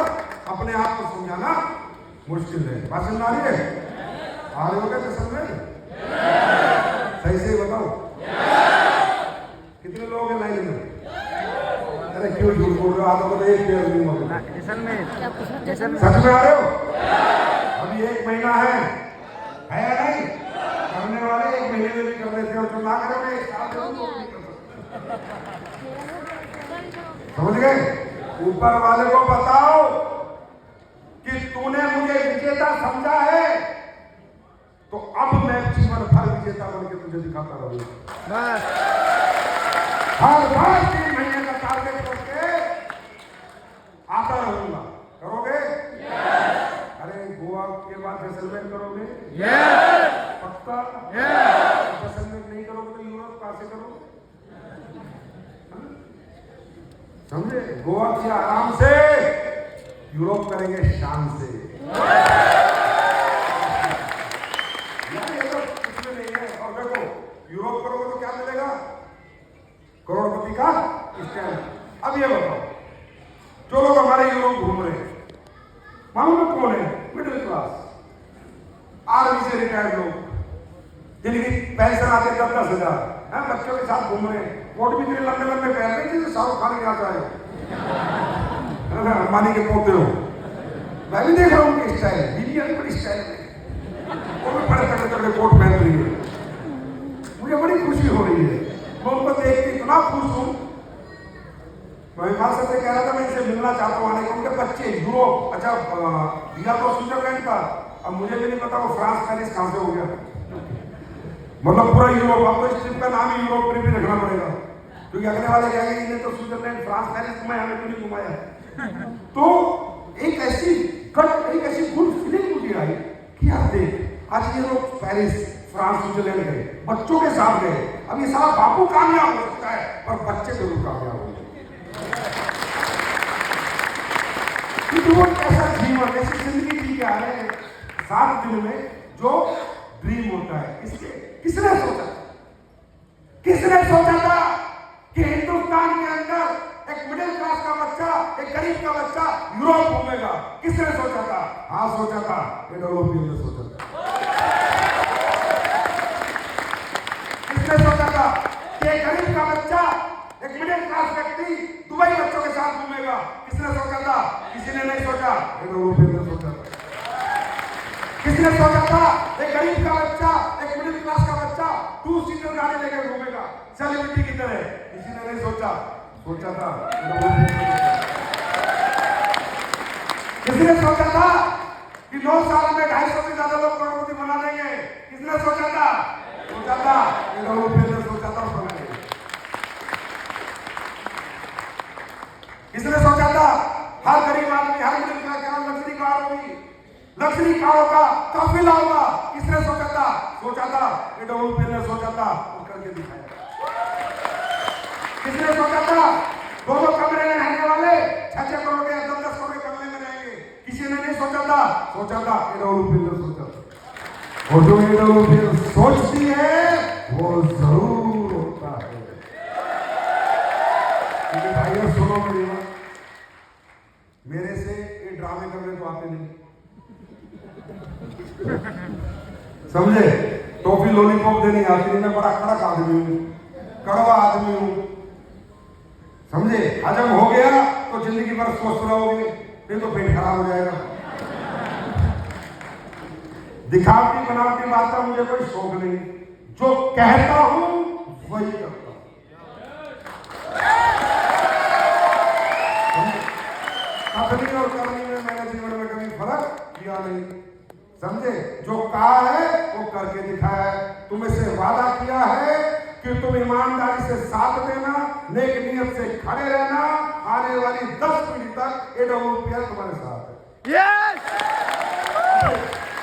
अपने आप को समझाना मुश्किल है। बात समझ आ रही है? आ रहे हो क्या समझ में? सही से बताओ, कितने लोग हैं लाइन में? अरे क्यों झूठ बोल रहे हो? आधा तो एक पेड़ नहीं होगा। सच में आ रहे हो? अभी 1 महीना है या नहीं? करने वाले 1 महीने में भी कर लेते हो, जो ना करोगे 1 साल में नहीं कर सकते। समझ गए? ऊपर वाले को बताओ कि तूने मुझे विजेता समझा है, तो अब मैं जीवन भर विजेता बन के तुझे दिखाता रहूंगा। हर बार 3 महीने का टारगेट करके आता रहूंगा। करोगे? अरे गोवा के बाद जैसलमेर करोगे? पक्का? जैसलमेर नहीं करोगे तो यूरोप कहां से करोगे? समझे? गोवा किया आराम से, यूरोप करेंगे शान से। और देखो, यूरोप करोगे तो क्या मिलेगा? करोड़पति का स्टैंड। अब ये बताओ, जो लोग हमारे यूरोप घूम रहे हैं, मालूम है कौन है? मिडिल क्लास, आर्मी से रिटायर्ड लोग, जिनकी पेंशन आते 10,000, बच्चों के साथ घूम रहे हैं, कोट भी इतने लंबे लंबे पहन रहे हैं, शाहरुख खान यहाँ जाए, अंबानी के पोते हो। मैं भी देख रहा हूँ उनके स्टाइल, बीवी अभी बड़ी स्टाइल में, वो भी बड़े तगड़े तगड़े कोट पहन रही है। मुझे बड़ी खुशी हो रही है, मैं उनको देख के इतना खुश हूँ। मैं मां से कह रहा था, मैं इनसे मिलना चाहता हूँ, आने के उनके बच्चे यूरोप, अच्छा दिया तो स्विट्जरलैंड का, अब मुझे भी नहीं पता वो फ्रांस पेरिस कहां से हो गया, मतलब पूरा यूरोप। अब तो इस ट्रिप का नाम ही यूरोप ट्रिप ही रखना पड़ेगा, क्योंकि अगले वाले कहेंगे इन्हें तो स्विट्जरलैंड फ्रांस पेरिस घुमाया, हमें क्यों नहीं घुमाया। तो एक ऐसी गुड फीलिंग मुझे आई कि यार देख, आज ये लोग पेरिस फ्रांस स्विट्जरलैंड गए, बच्चों के साथ गए। अब ये सारा बापू कामयाब हो सकता है, पर बच्चे जरूर कामयाब होंगे। वो ऐसा जीवन, ऐसी जिंदगी जी के आ रहे हैं 7 दिन में, जो ड्रीम होता है। किसने सोचा था? किसने सोचा था कि हिंदुस्तान के अंदर एक मिडिल क्लास का बच्चा, एक गरीब का बच्चा यूरोप घूमेगा? किसने सोचा था? हाँ सोचा था, यूरोपियन ने सोचा था। किसने सोचा था कि एक गरीब का बच्चा, एक मिडिल क्लास व्यक्ति दुबई बच्चों के साथ घूमेगा? किसने सोचा था? किसी ने नहीं सोचा, यूरोपियन ने सोचा था। किसने सोचा था एक गरीब का बच्चा, एक मिडिल क्लास का बच्चा 2 सीटर गाड़ी लेकर घूमेगा सेलिब्रिटी की तरह? किसी ने नहीं सोचा, सोचा था। किसने सोचा था कि 9 साल में 250 से ज्यादा लोग करोड़पति बना देंगे? किसने सोचा था? सोचा था, यूरोपियन ने सोचा था। किसने सोचा था हर गरीब आदमी, हर मिडिल क्लास का लग्जरी कार होगी, लग्जरी कारों का काफिला होगा? किसने सोचा था? सोचा था, यूरोपियन ने सोचा था, करके दिखाया। किसने सोचा था 2-2 कमरे में रहने वाले 6-6 करोड़ के 10-10 करोड़ के कमरे में रहेंगे? किसी ने नहीं सोचा था, सोचा था, यूरोपियन ने सोचा था। और जो ये लोग फिर सोचती है वो जरूर होता है। क्योंकि भाइयों सुनो मेरी बात, मेरे से ये ड्रामे करने तो आते नहीं, समझे? टॉफी लॉलीपॉप देनी आती नहीं, मैं बड़ा कड़क आदमी हूं, कड़वा आदमी हूं, समझे? हजम हो गया तो जिंदगी भर स्वस्थ रहोगे, नहीं तो पेट खराब हो जाएगा। दिखावटी बनावटी बात का मुझे कोई शौक नहीं, जो कहता हूं वही करता हूं। कथनी और करनी में मैंने जीवन में कभी फर्क किया नहीं, समझे? जो कहा है वो करके दिखाया है। तुम्हें से वादा किया है कि तुम ईमानदारी से साथ देना, नेक नियत से खड़े रहना, आने वाली 10 पीढ़ी तक AWPL तुम्हारे साथ है। यस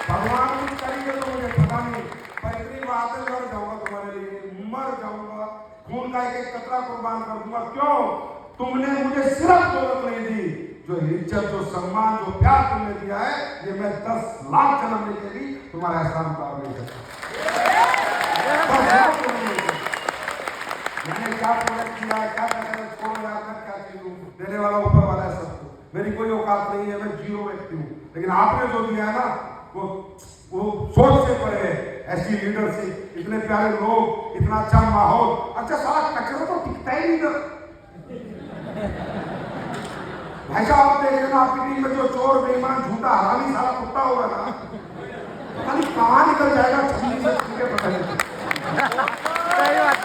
भगवान कुछ करेंगे तो मुझे पता नहीं, पर इतनी बात है मर जाऊंगा तुम्हारे लिए, मर जाऊंगा, खून का एक एक कतरा कुर्बान कर दूंगा। क्यों? तुमने मुझे सिर्फ दौलत नहीं दी, जो इज्जत, जो सम्मान, जो प्यार तुमने दिया है, ये मैं 10 लाख जन्म लेके भी तुम्हारा एहसान उतार नहीं सकता। मैंने क्या प्रोडक्ट किया है, क्या करना, छोड़ो यार, मैं क्या चीज हूँ, देने वाला ऊपर वाला है सबको, मेरी कोई औकात नहीं है, मैं जीरो व्यक्ति हूँ। लेकिन आपने जो दिया है ना, वो सोच से परे है। ऐसी लीडरशिप, इतने प्यारे लोग, इतना अच्छा माहौल, अच्छा सारा कचरा तो टिकता ही नहीं इधर। भाई साहब आप देख ना, आपकी टीम में जो चोर, बेईमान, झूठा, हरामी सारा कुत्ता होगा ना, पता नहीं कहाँ निकल जाएगा, छुट्टी से छुट्टी पता नहीं। सही बात,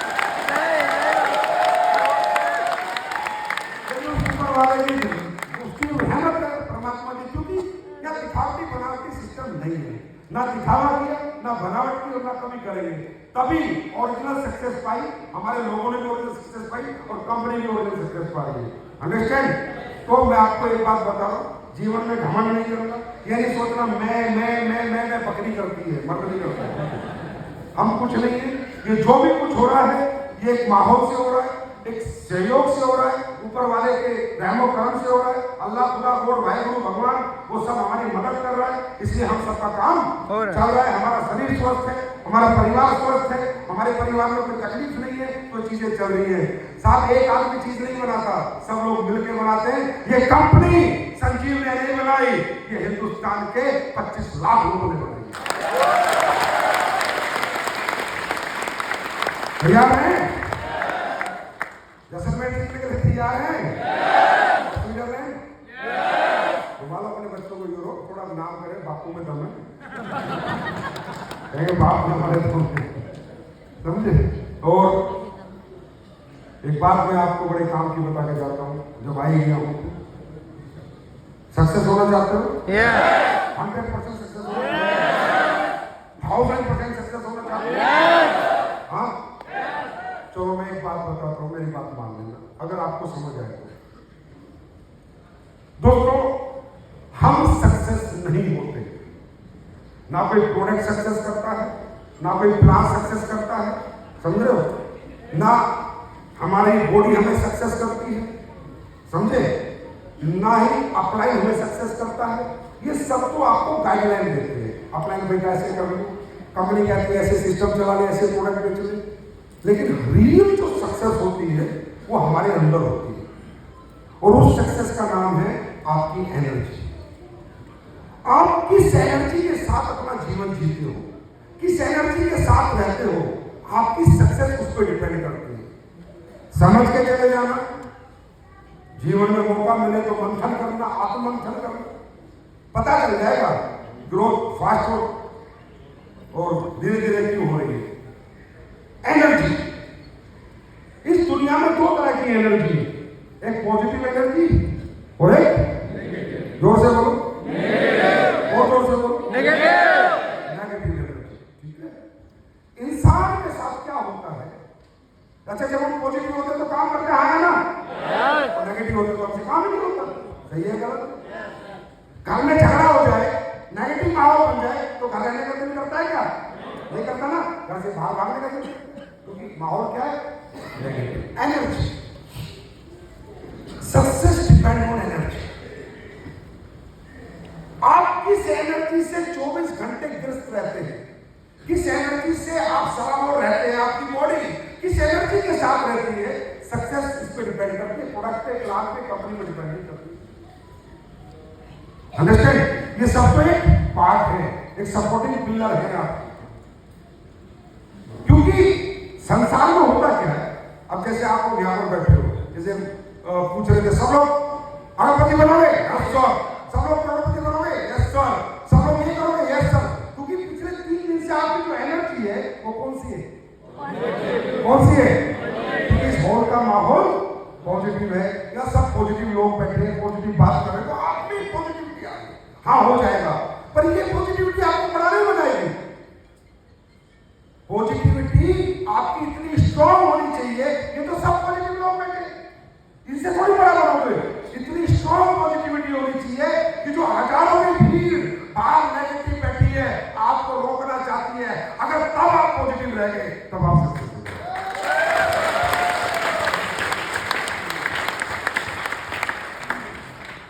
ऊपर वाले की उसकी मेहनत है परमात्मा की, क्योंकि यह दिखावटी बनावटी सिस्टम नहीं है, ना दिखावा किया, ना बनावट की, और ना कभी करेंगे। तभी ओरिजिनल सक्सेस पाई, हमारे लोगों ने भी ओरिजिनल सक्सेस पाई और कंपनी भी ओरिजिनल सक्सेस पाई। अंडरस्टैंड? तो मैं आपको एक बात बता रहा हूं, जीवन में घमंड नहीं करना, ये नहीं सोचना मैं बकरी करती है, मर्द नहीं करता। हम कुछ नहीं है, ये जो भी कुछ हो रहा है ये एक माहौल से हो रहा है, एक सहयोग से हो रहा है, ऊपर वाले के रहमो करम से हो रहा है। अल्लाह खुदा गॉड भाई गुरु भगवान वो सब हमारी मदद कर रहा है, इसलिए हम सबका काम चल रहा है। हमारा शरीर स्वस्थ है, हमारा परिवार स्वस्थ है, हमारे परिवार में कोई तकलीफ नहीं है, तो चीजें चल रही है। साथ एक आदमी चीज नहीं बनाता, सब लोग मिलकर बनाते हैं। ये कंपनी संजीव ने नहीं बनाई, ये हिंदुस्तान के 25 लाख लोगों ने बनाई। तैयार है? जैसलमेर सीखने के लिए तैयार है? स्विट्जरलैंड घुमा लो अपने बच्चों को, यूरोप, थोड़ा नाम करे, बापू में दम है, कहेंगे बाप हमारे तो, समझे? और एक बात मैं आपको बड़े काम की बता के जाता हूँ, जब आई गया हूँ, सक्सेस होना चाहते हो? 100% सक्सेस होना, 1000% सक्सेस होना चाहते हो? हाँ, चलो मैं एक बात बताता हूँ, मेरी बात मान लेना, अगर आपको समझ आए तो। दोस्तों, हम सक्सेस नहीं होते, ना कोई प्रोडक्ट सक्सेस करता है, ना कोई प्लान सक्सेस करता है, समझ रहे हो? ना हमारी बॉडी हमें सक्सेस करती है, समझे? ना ही अपलाइन हमें सक्सेस करता है। ये सब तो आपको गाइडलाइन देते हैं, अपलाइन बेटा ऐसे कर लो, कंपनी कहती है ऐसे सिस्टम चला ले, ऐसे प्रोडक्ट बेच ले। लेकिन रियल जो सक्सेस होती है वो हमारे अंदर होती है, और उस सक्सेस का नाम है आपकी एनर्जी। आप किस एनर्जी के साथ अपना जीवन जीते हो, किस एनर्जी के साथ रहते हो, आपकी सक्सेस उस पर डिपेंड करती है। समझ के चले जाना, जीवन में मौका मिले तो मंथन करना, आत्ममंथन करना, पता चल जाएगा ग्रोथ फास्ट हो और धीरे धीरे क्यों हो रही है। एनर्जी, इस दुनिया में 2 तरह की एनर्जी, एक पॉजिटिव एनर्जी और एक, जोर से बोलो, और जोर से बोलो, नेगेटिव एनर्जी। ठीक है? इंसान के साथ क्या होता है? अच्छा, जब हम पॉजिटिव होते तो काम करते हैं ना, और नेगेटिव होते तो हमसे काम ही नहीं होता। सही है गलत? घर में झगड़ा हो जाए, नेगेटिव माहौल बन जाए, तो घर रहने का दिल करता है क्या? नहीं करता ना, घर से बाहर भागने का दिल, क्योंकि माहौल क्या है? Negative. Energy, success depend on energy. आप किस एनर्जी से 24 घंटे ग्रस्त रहते हैं, किस एनर्जी से आप सलामत रहते हैं, आपकी बॉडी किस एनर्जी के साथ रहती है, सक्सेस इस पे डिपेंड करती है, प्रोडक्ट पे, क्लास पे, कंपनी पे डिपेंड नहीं करती। अंडरस्टैंड? ये सब तो एक पार्ट है, एक सपोर्टिंग पिलर है आपकी। क्योंकि संसार में होता क्या है, अब जैसे आप लोग यहाँ पर बैठे हो, जैसे पूछ रहे थे सब लोग अरबपति बनोगे, यस सर। सब लोग करोड़पति बनोगे, यस सर। सब लोग ये करोगे, यस सर। क्योंकि पिछले 3 दिन से आपकी जो एनर्जी है वो कौन सी है? कौन सी है? क्योंकि इस हॉल का माहौल पॉजिटिव है, या सब पॉजिटिव लोग बैठे हैं, पॉजिटिव बात कर रहे हैं, तो आप भी पॉजिटिविटी आ गई। हाँ, हो जाएगा, पर ये पॉजिटिविटी आपको बड़ा नहीं बनाएगी। पॉजिटिविटी आपकी इतनी स्ट्रॉन्ग होनी चाहिए, ये तो सब पॉजिटिव लोग बैठे, इनसे थोड़ी बड़ा बनोगे। इतनी स्ट्रॉन्ग पॉजिटिविटी होनी चाहिए कि जो हजारों में भीड़ बाहर नेगेटिव बैठी है, आपको रोकना चाहती है, अगर तब आप पॉजिटिव रह गए तब आप सक्सेस हो गए।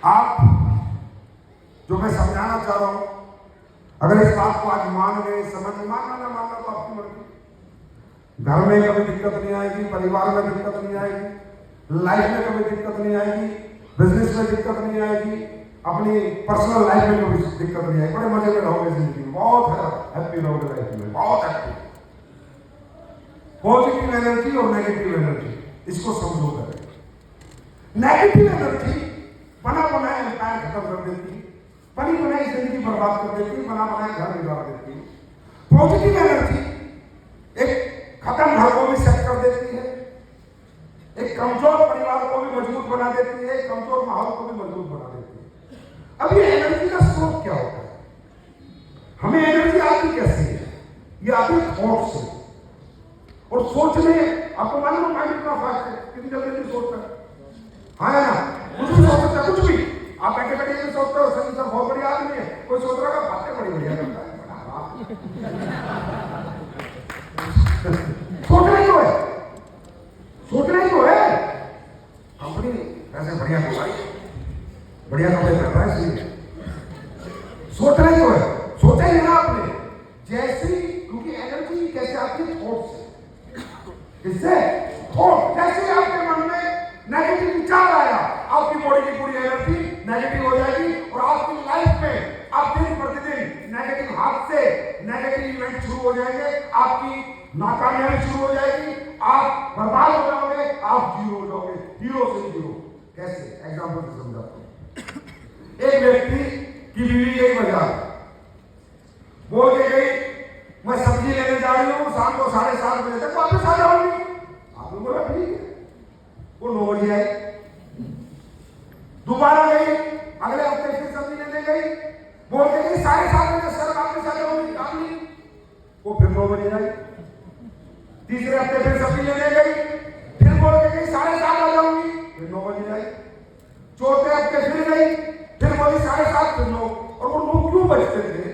आप जो मैं समझाना चाह रहा हूं, अगर इस बात को आज मान गए, समझ मानना ना मानना तो आपकी मर्जी। घर में कभी दिक्कत नहीं आएगी, परिवार में दिक्कत नहीं आएगी, लाइफ में कभी दिक्कत नहीं आएगी, बिजनेस में दिक्कत नहीं आएगी, अपनी पर्सनल लाइफ में कभी दिक्कत नहीं आएगी। बड़े मजे में रहोगे जिंदगी में, बहुत हैप्पी रहोगे लाइफ में, बहुत हैप्पी। पॉजिटिव एनर्जी और नेगेटिव एनर्जी, इसको समझो करें। नेगेटिव एनर्जी बना बनाया एम्पायर खत्म कर देती है, बनी बनाई जिंदगी बर्बाद कर देती है, बना बनाया घर बिगाड़ देती है। पॉजिटिव एनर्जी एक खत्म घर को भी सेट कर देती है, एक कमजोर परिवार को भी मजबूत बना देती है, एक कमजोर माहौल को भी मजबूत बना देती है। अब ये एनर्जी का स्रोत क्या होता है? हमें एनर्जी आती कैसे है? ये आती थॉट से, और सोचने, आपको मालूम है माइंड कितना फास्ट है, कितनी जल्दी सोचता है। हाँ है ना, कुछ भी सोच सकता है, कुछ भी। आप बैठे बैठे ये सोचते हो सर बहुत बढ़िया आदमी है, कोई सोच रहा है बातें बड़ी बढ़िया करता है, सोचना ही तो है, सोचना ही तो है। कंपनी वैसे बढ़िया बुलाई, बढ़िया कपड़े पहनता है, इसलिए सोचना ही तो है। सोचा ही ना आपने, जैसी, क्योंकि एनर्जी कैसे आती है? थॉट से। इससे थॉट, जैसे आपके मन में नेगेटिव विचार आया, आपकी बॉडी की पूरी एनर्जी नेगेटिव हो जाएगी, और आपकी लाइफ में आप दिन प्रतिदिन नेगेटिव हाथ से नेगेटिव इवेंट शुरू हो जाएंगे, आपकी नाकामयाबी शुरू हो जाएगी, आप बर्बाद हो जाओगे, आप जीरो हो जाओगे, हीरो से जीरो। कैसे? एग्जाम्पल से समझाता हूं। एक व्यक्ति की बीवी गई बाजार, बोल के गई मैं सब्जी लेने जा रही हूँ, शाम को 7:30 बजे तक वापस आ जाऊंगी। आपने बोला ठीक है, वो 9 बजे आई। दोबारा गई, अगले हफ्ते फिर सब्जी लेने गई, बोल के गई 7:30 बजे सर वापस आ जाऊंगी, काम नहीं। वो फिर 9 बजे आई। तीसरे हफ्ते फिर सब्जी लेने गई, फिर बोल के गई 7:30 आ जाऊंगी, फिर 9 बजे आई। चौथे हफ्ते फिर गई, फिर बोली 7:30, फिर 9। और वो 9 क्यों बजते थे?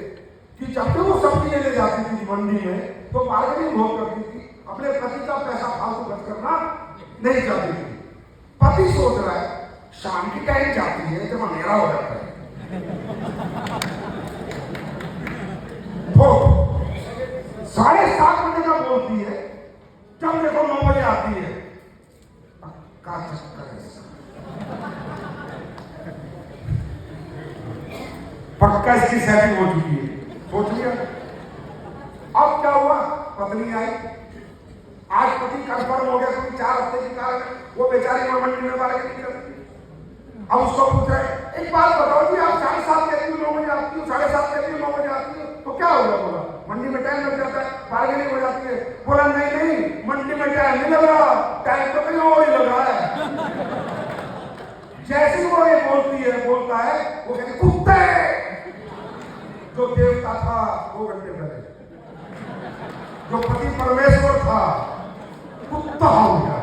कि जब तक वो सब्जी लेने जाती थी मंडी में, तो बार्गेनिंग बहुत करती थी, अपने पति का पैसा फालतू खर्च करना नहीं चाहती थी। पति सोच रहा है शाम की टाइम जाती है जब अंधेरा हो जाता है, तो 7:30 बजे का बोलती है, जब देखो 9 बजे आती है। पक्का चक्कर है, पक्का इसकी सेटिंग हो चुकी है। सोच लिया। अब क्या हुआ? पत्नी आई, आज पति कंफर्म हो गया, क्योंकि 4 हफ्ते की कार वो बेचारी मंडी में बार्गेनिंग करती है। अब उसको पूछ रहे एक बात बताओ जी, आप 7:30 कहती हो 9 बजे आती हो, 7:30 कहती हो 9 बजे आती हो, तो क्या होगा? बोला मंडी में टाइम लग जाता है, बार्गेनिंग हो जाती है। बोला नहीं, मंडी में टाइम नहीं लग रहा, टाइम तो कहीं और ही लग रहा है। जैसे वो ये बोलता है, वो कहते कुत्ते, जो देवता था 2 घंटे पहले, जो पति परमेश्वर था, कुत्ता हो गया।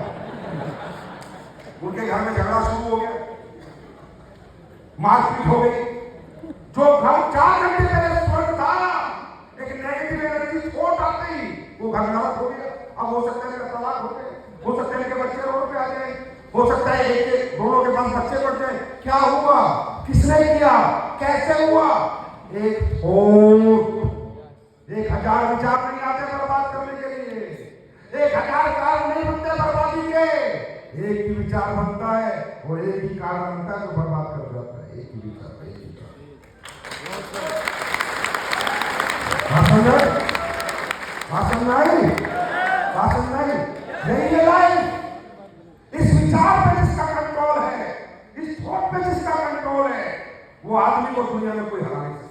उनके घर में झगड़ा शुरू हो गया, मारपीट हो गई। जो घर 4 घंटे पहले स्वर्ग था, एक नेगेटिव एनर्जी थॉट आते ही वो घर नरक हो गया। अब हो सकता है इनका तलाक हो गए, हो सकता है इनके बच्चे रोड पे आ जाए, हो सकता है एक दोनों के पास बच्चे बढ़ जाए। क्या हुआ? किसने किया? कैसे हुआ? एक थॉट। 1000 विचार नहीं आते बर्बाद करने के लिए, 1000 कारण नहीं बनते बर्बादी के, एक ही विचार बनता है और एक ही कारण बनता है जो बर्बाद कर जाता है। एक ही विचार, एक ही विचार। भाषण नहीं, भाषण नहीं, यही है लाइफ। इस विचार पे जिसका कंट्रोल है, इस थॉट पे जिसका कंट्रोल है, वो आदमी को दुनिया में कोई हरा नहीं सकता।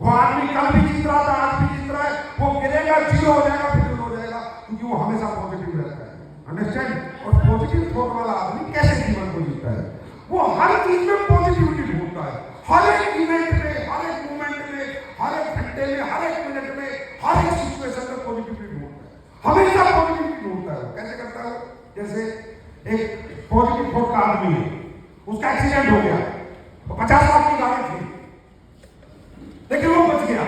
वो आदमी कल भी जीत रहा था, आज भी जीत रहा है, वो गिरेगा, जीरो हो जाएगा, फिर हो जाएगा, क्योंकि वो हमेशा पॉजिटिव रहता है। अंडरस्टैंड? और पॉजिटिव थॉट वाला आदमी कैसे जीवन को जीता है? वो हर चीज में पॉजिटिविटी ढूंढता है, हर एक इवेंट में, हर एक मोमेंट में, हर एक घंटे में, हर एक मिनट में, हर एक सिचुएशन में पॉजिटिविटी ढूंढता है, हमेशा पॉजिटिविटी ढूंढता है। कैसे करता है? जैसे एक पॉजिटिव थॉट का आदमी है, उसका एक्सीडेंट हो गया, 50 लाख की गाड़ी थी, लेकिन वो बच गया,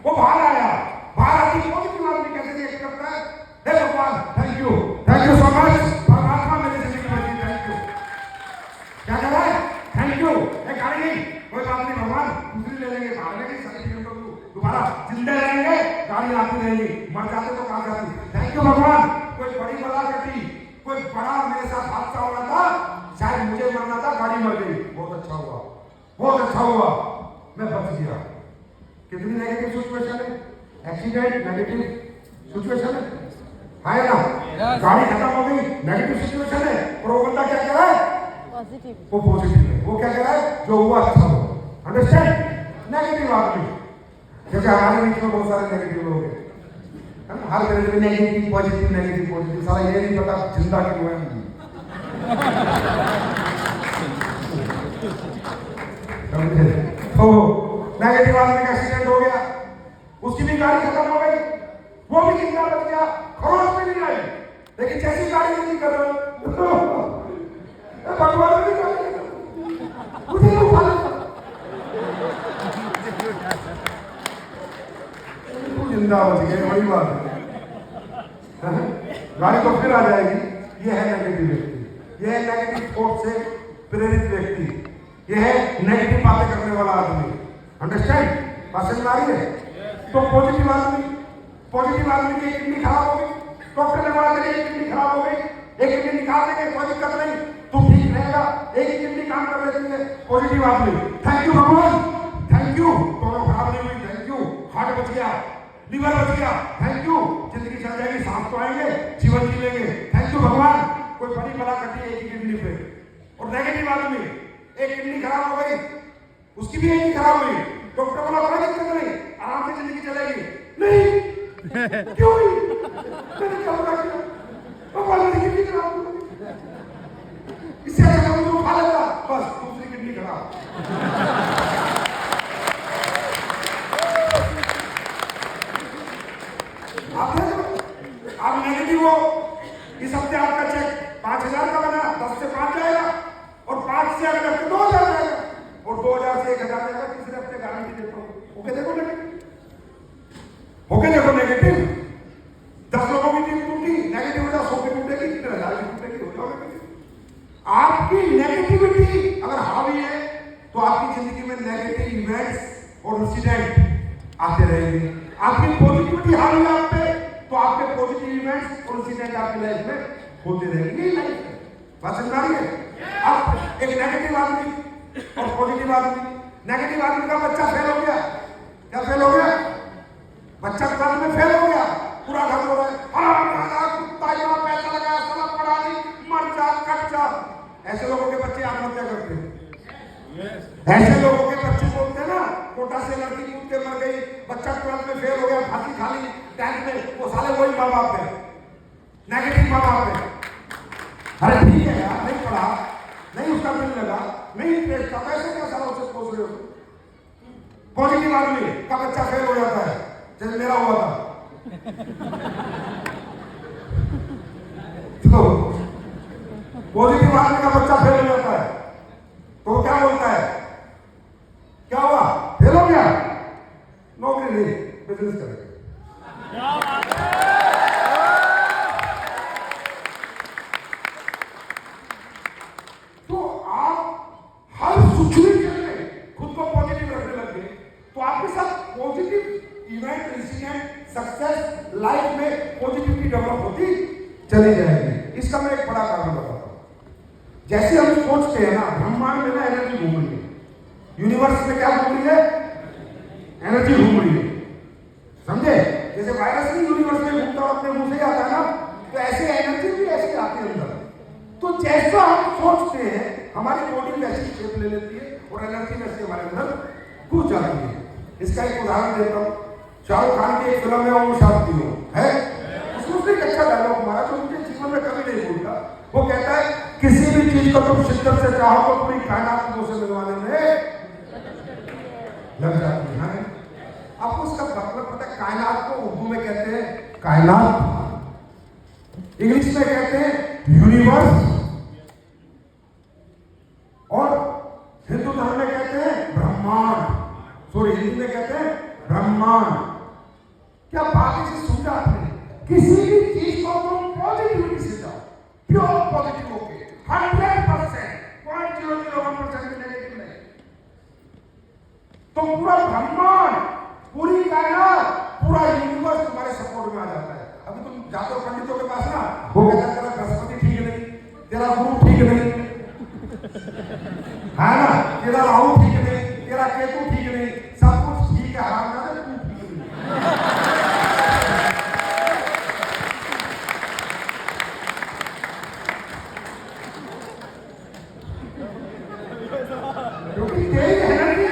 वो बाहर आया। बाहर आके पॉजिटिव आदमी कैसे रिएक्ट करता है? हे भगवान, थैंक यू सो मच, परमात्मा मेरी जिंदगी में दी, थैंक यू। क्या कर रहा है? Thank you. एक गाड़ी नहीं, कोई बात नहीं भगवान, दूसरी ले लेंगे, भाग लेंगे, सर्टिफिकेट तो दोबारा जिंदे रहेंगे, गाड़ी आती रहेगी, मर जाते तो कहां जाती। थैंक यू भगवान, कोई बड़ी बला घटी, कोई बड़ा मेरे साथ हादसा हो रहा था, शायद मुझे मरना था, गाड़ी मर गई, बहुत अच्छा हुआ, बहुत अच्छा हुआ, मैं बच गया। कितनी नेगेटिव सिचुएशन है, एक्सीडेंट नेगेटिव सिचुएशन है ना? गाड़ी खत्म हो गई, नेगेटिव सिचुएशन है, और वो बंदा क्या कह रहा है? पॉजिटिव। वो पॉजिटिव है, वो क्या कह रहा है? जो हुआ अच्छा हो। अंडरस्टैंड? नेगेटिव आदमी, क्योंकि हमारे बीच में बहुत सारे नेगेटिव लोग हैं, हर तरह में नेगेटिव पॉजिटिव, नेगेटिव पॉजिटिव, सारा ये नहीं पता जिंदा क्यों है। तो नेगेटिव आदमी का एक्सीडेंट हो गया, उसकी भी गाड़ी खत्म हो गई, वो भी जिंदा बच गया, खरोच में नहीं आई, लेकिन जैसी गाड़ी नहीं कर रहा भगवान भी मुझे उठा लेता, जिंदा बच गए, बड़ी बात है। गाड़ी तो फिर आ जाएगी। ये है नेगेटिव व्यक्ति, ये है नेगेटिव थॉट से प्रेरित व्यक्ति, ये है नेगेटिव बातें करने वाला आदमी। अंडरस्टैंड? बात समझ आ रही है? तो पॉजिटिव आदमी की एक किडनी खराब हो गई, डॉक्टर ने बोला तेरी एक किडनी खराब हो गई, एक किडनी निकाल देंगे, कोई दिक्कत नहीं, तू ठीक रहेगा, एक ही किडनी काम कर लेती है। पॉजिटिव आदमी, थैंक यू भगवान, थैंक यू, दोनों खराब नहीं हुई, थैंक यू, हार्ट बच गया, लीवर बच गया, थैंक यू, जिंदगी चल जाएगी, सांस तो आएंगे, जीवन जी लेंगे, थैंक यू भगवान, कोई बड़ी बला कटी एक ही किडनी पे। और नेगेटिव आदमी, एक किडनी खराब हो गई, उसकी भी एक ही खराब हुई, डॉक्टर बोला कोई दिक्कत नहीं, आराम से जिंदगी चलेगी, नहीं क्यों हुई? मैंने क्या बोला किया? भगवान मेरी किडनी खराब हो गई, इससे अच्छा मैं उठा लेता, बस दूसरी किडनी खराब। आप नेगेटिव हो, इस हफ्ते आपका चेक 5000 का बना, 10 से 5 जाएगा, और 5 से अगले हफ्ते 2000 जाएगा, और 2000 से 1000 जाएगा, तीसरे हफ्ते गारंटी देता हूँ। ओके देखो नेगेटिव, ओके देखो नेगेटिव, 10 लोगों की टीम टूटी, नेगेटिव हो जाए 100 की टूटेगी, 1000 की टूटेगी, हो जाओगे। आपकी नेगेटिविटी अगर हावी है तो आपकी जिंदगी में नेगेटिव इवेंट्स और इंसिडेंट आते रहेंगे। आपकी पॉजिटिविटी हावी है आप पे, तो आपके पॉजिटिव इवेंट्स और इंसिडेंट आपकी लाइफ में होते रहेंगे। ये लाइफ है, बात समझ आ रही है? आप एक नेगेटिव आदमी और पॉजिटिव आदमी, नेगेटिव आदमी का बच्चा फेल हो गया, क्या फेल हो गया? बच्चा क्लास में फेल हो गया, पूरा घर हो रहा है, कुत्ता इतना पैसा लगाया, साला पढ़ा नहीं, मर जा, कट जा। ऐसे लोगों के बच्चे आत्महत्या करते हैं। ऐसे लोगों के बच्चे बोलते हैं ना, कोटा से लड़की कूद के मर गई, बच्चा 12th में फेल हो गया, फांसी खा ली 10th में, वो साले वही माँ बाप है, नेगेटिव माँ बाप है। अरे ठीक है यार, नहीं पढ़ा, नहीं उसका दिल लगा, नहीं इंटरेस्ट था, कैसे क्या साला उसे सोच रहे हो? पॉजिटिव आदमी का बच्चा फेल हो जाता है, जैसे मेरा हुआ था। तो पॉजिटिव आदमी का बच्चा फेल हो जाता है, तो क्या बोलता है? क्या हुआ? फेल हो गया, नौकरी नहीं, बिजनेस करेंगे। तो आप हर सिचुएशन में खुद को पॉजिटिव रखने लगे, तो आपके साथ पॉजिटिव इवेंट इंसिडेंट लाइफ में पॉजिटिविटी डेवलप होती चली जाएगी। इसका मैं एक बड़ा कारण बताता हूं। जैसे हम सोचते हैं ना, ब्रह्मांड में ना एनर्जी घूम रही है, यूनिवर्स में क्या घूम रही है, एनर्जी घूम रही है, समझे? जैसे वायरस नहीं यूनिवर्स में घूमता और अपने मुंह से आता है ना, तो ऐसे एनर्जी भी ऐसे आती है अंदर। तो जैसा हम सोचते हैं हमारी बॉडी वैसी शेप ले लेती है और एनर्जी वैसे हमारे अंदर घुस जाती है। इसका एक उदाहरण देता हूँ। शाहरुख खान की एक फिल्म है ओम शांति ओम है, उसमें एक अच्छा डायलॉग मारा जो मुझे जीवन में कभी नहीं भूलता। वो कहता है किसी भी चीज को तुम शिद्दत से चाहो तो पूरी कायनात को उसे मिलवाने में लग जाती है। आपको उसका मतलब पता है? कायनात को उर्दू में कहते हैं कायनात, इंग्लिश में कहते हैं यूनिवर्स, और हिंदू धर्म में कहते हैं ब्रह्मांड। सॉरी, हिंदी में कहते हैं ब्रह्मांड। क्या बात इसे समझा आपने? किसी भी चीज को तुम पॉजिटिविटी से जाओ, प्योर पॉजिटिव होके 100%, 0.001% भी नेगेटिव नहीं, तो पूरा ब्रह्मांड, पूरी कायनात, पूरा यूनिवर्स तुम्हारे सपोर्ट में आ जाता है। अभी तुम जाते हो पंडितों के पास ना, वो कहता है तेरा बृहस्पति ठीक नहीं, तेरा गुरु ठीक नहीं, है ना, तेरा राहु ठीक नहीं, तेरा केतु ठीक नहीं, सब कुछ ठीक है, हरामजादा तू ठीक नहीं। क्योंकि तेरी एनर्जी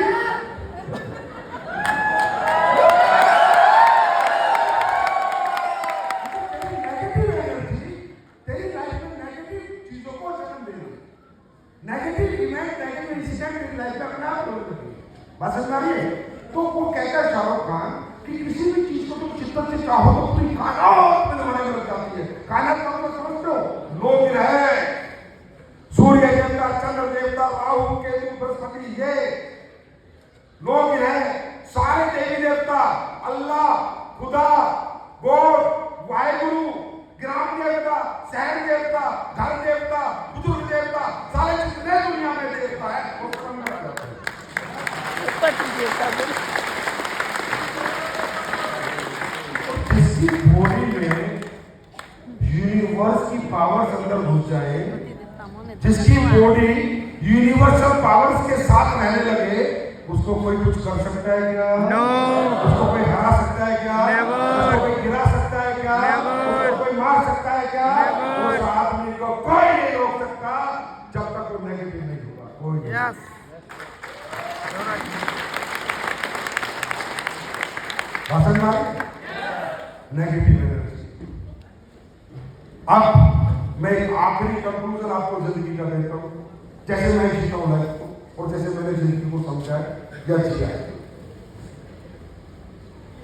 तो वो कहता है शाहरुख खान कि किसी भी चीज को तुम शिद्दत से चाहो तो पूरी कायनात में लग जाती है। कायनात का मतलब समझते हो? लोग रहे, सूर्य देवता, चंद्र देवता, राहु केतु बृहस्पति, ये लोग रहे, सारे देवी देवता, अल्लाह, खुदा, गॉड, वाहिगुरु, ग्राम देवता, शहर देवता, घर देवता, बुजुर्ग देवता, सारे जितने दुनिया में देवता है वो सब में आ जाते हैं। जिसकी बॉडी में यूनिवर्स की पावर्स अंदर घुस जाए, जिसकी बॉडी यूनिवर्सल पावर्स के साथ रहने लगे, उसको कोई कुछ कर सकता है क्या? No. उसको कोई हरा सकता है क्या? Never. उसको कोई गिरा सकता है क्या? Never. उसको कोई मार सकता है क्या? Never. उस आदमी को कोई नहीं रोक सकता जब तक वो नेगेटिव नहीं होगा। कोई नहीं। Yes. भाषण मारे नेगेटिव एनर्जी। अब मैं एक आखिरी कंक्लूजन आपको जिंदगी का देता हूं, जैसे मैं जीता हूं लाइफ को और जैसे मैंने जिंदगी को समझा या जिया है।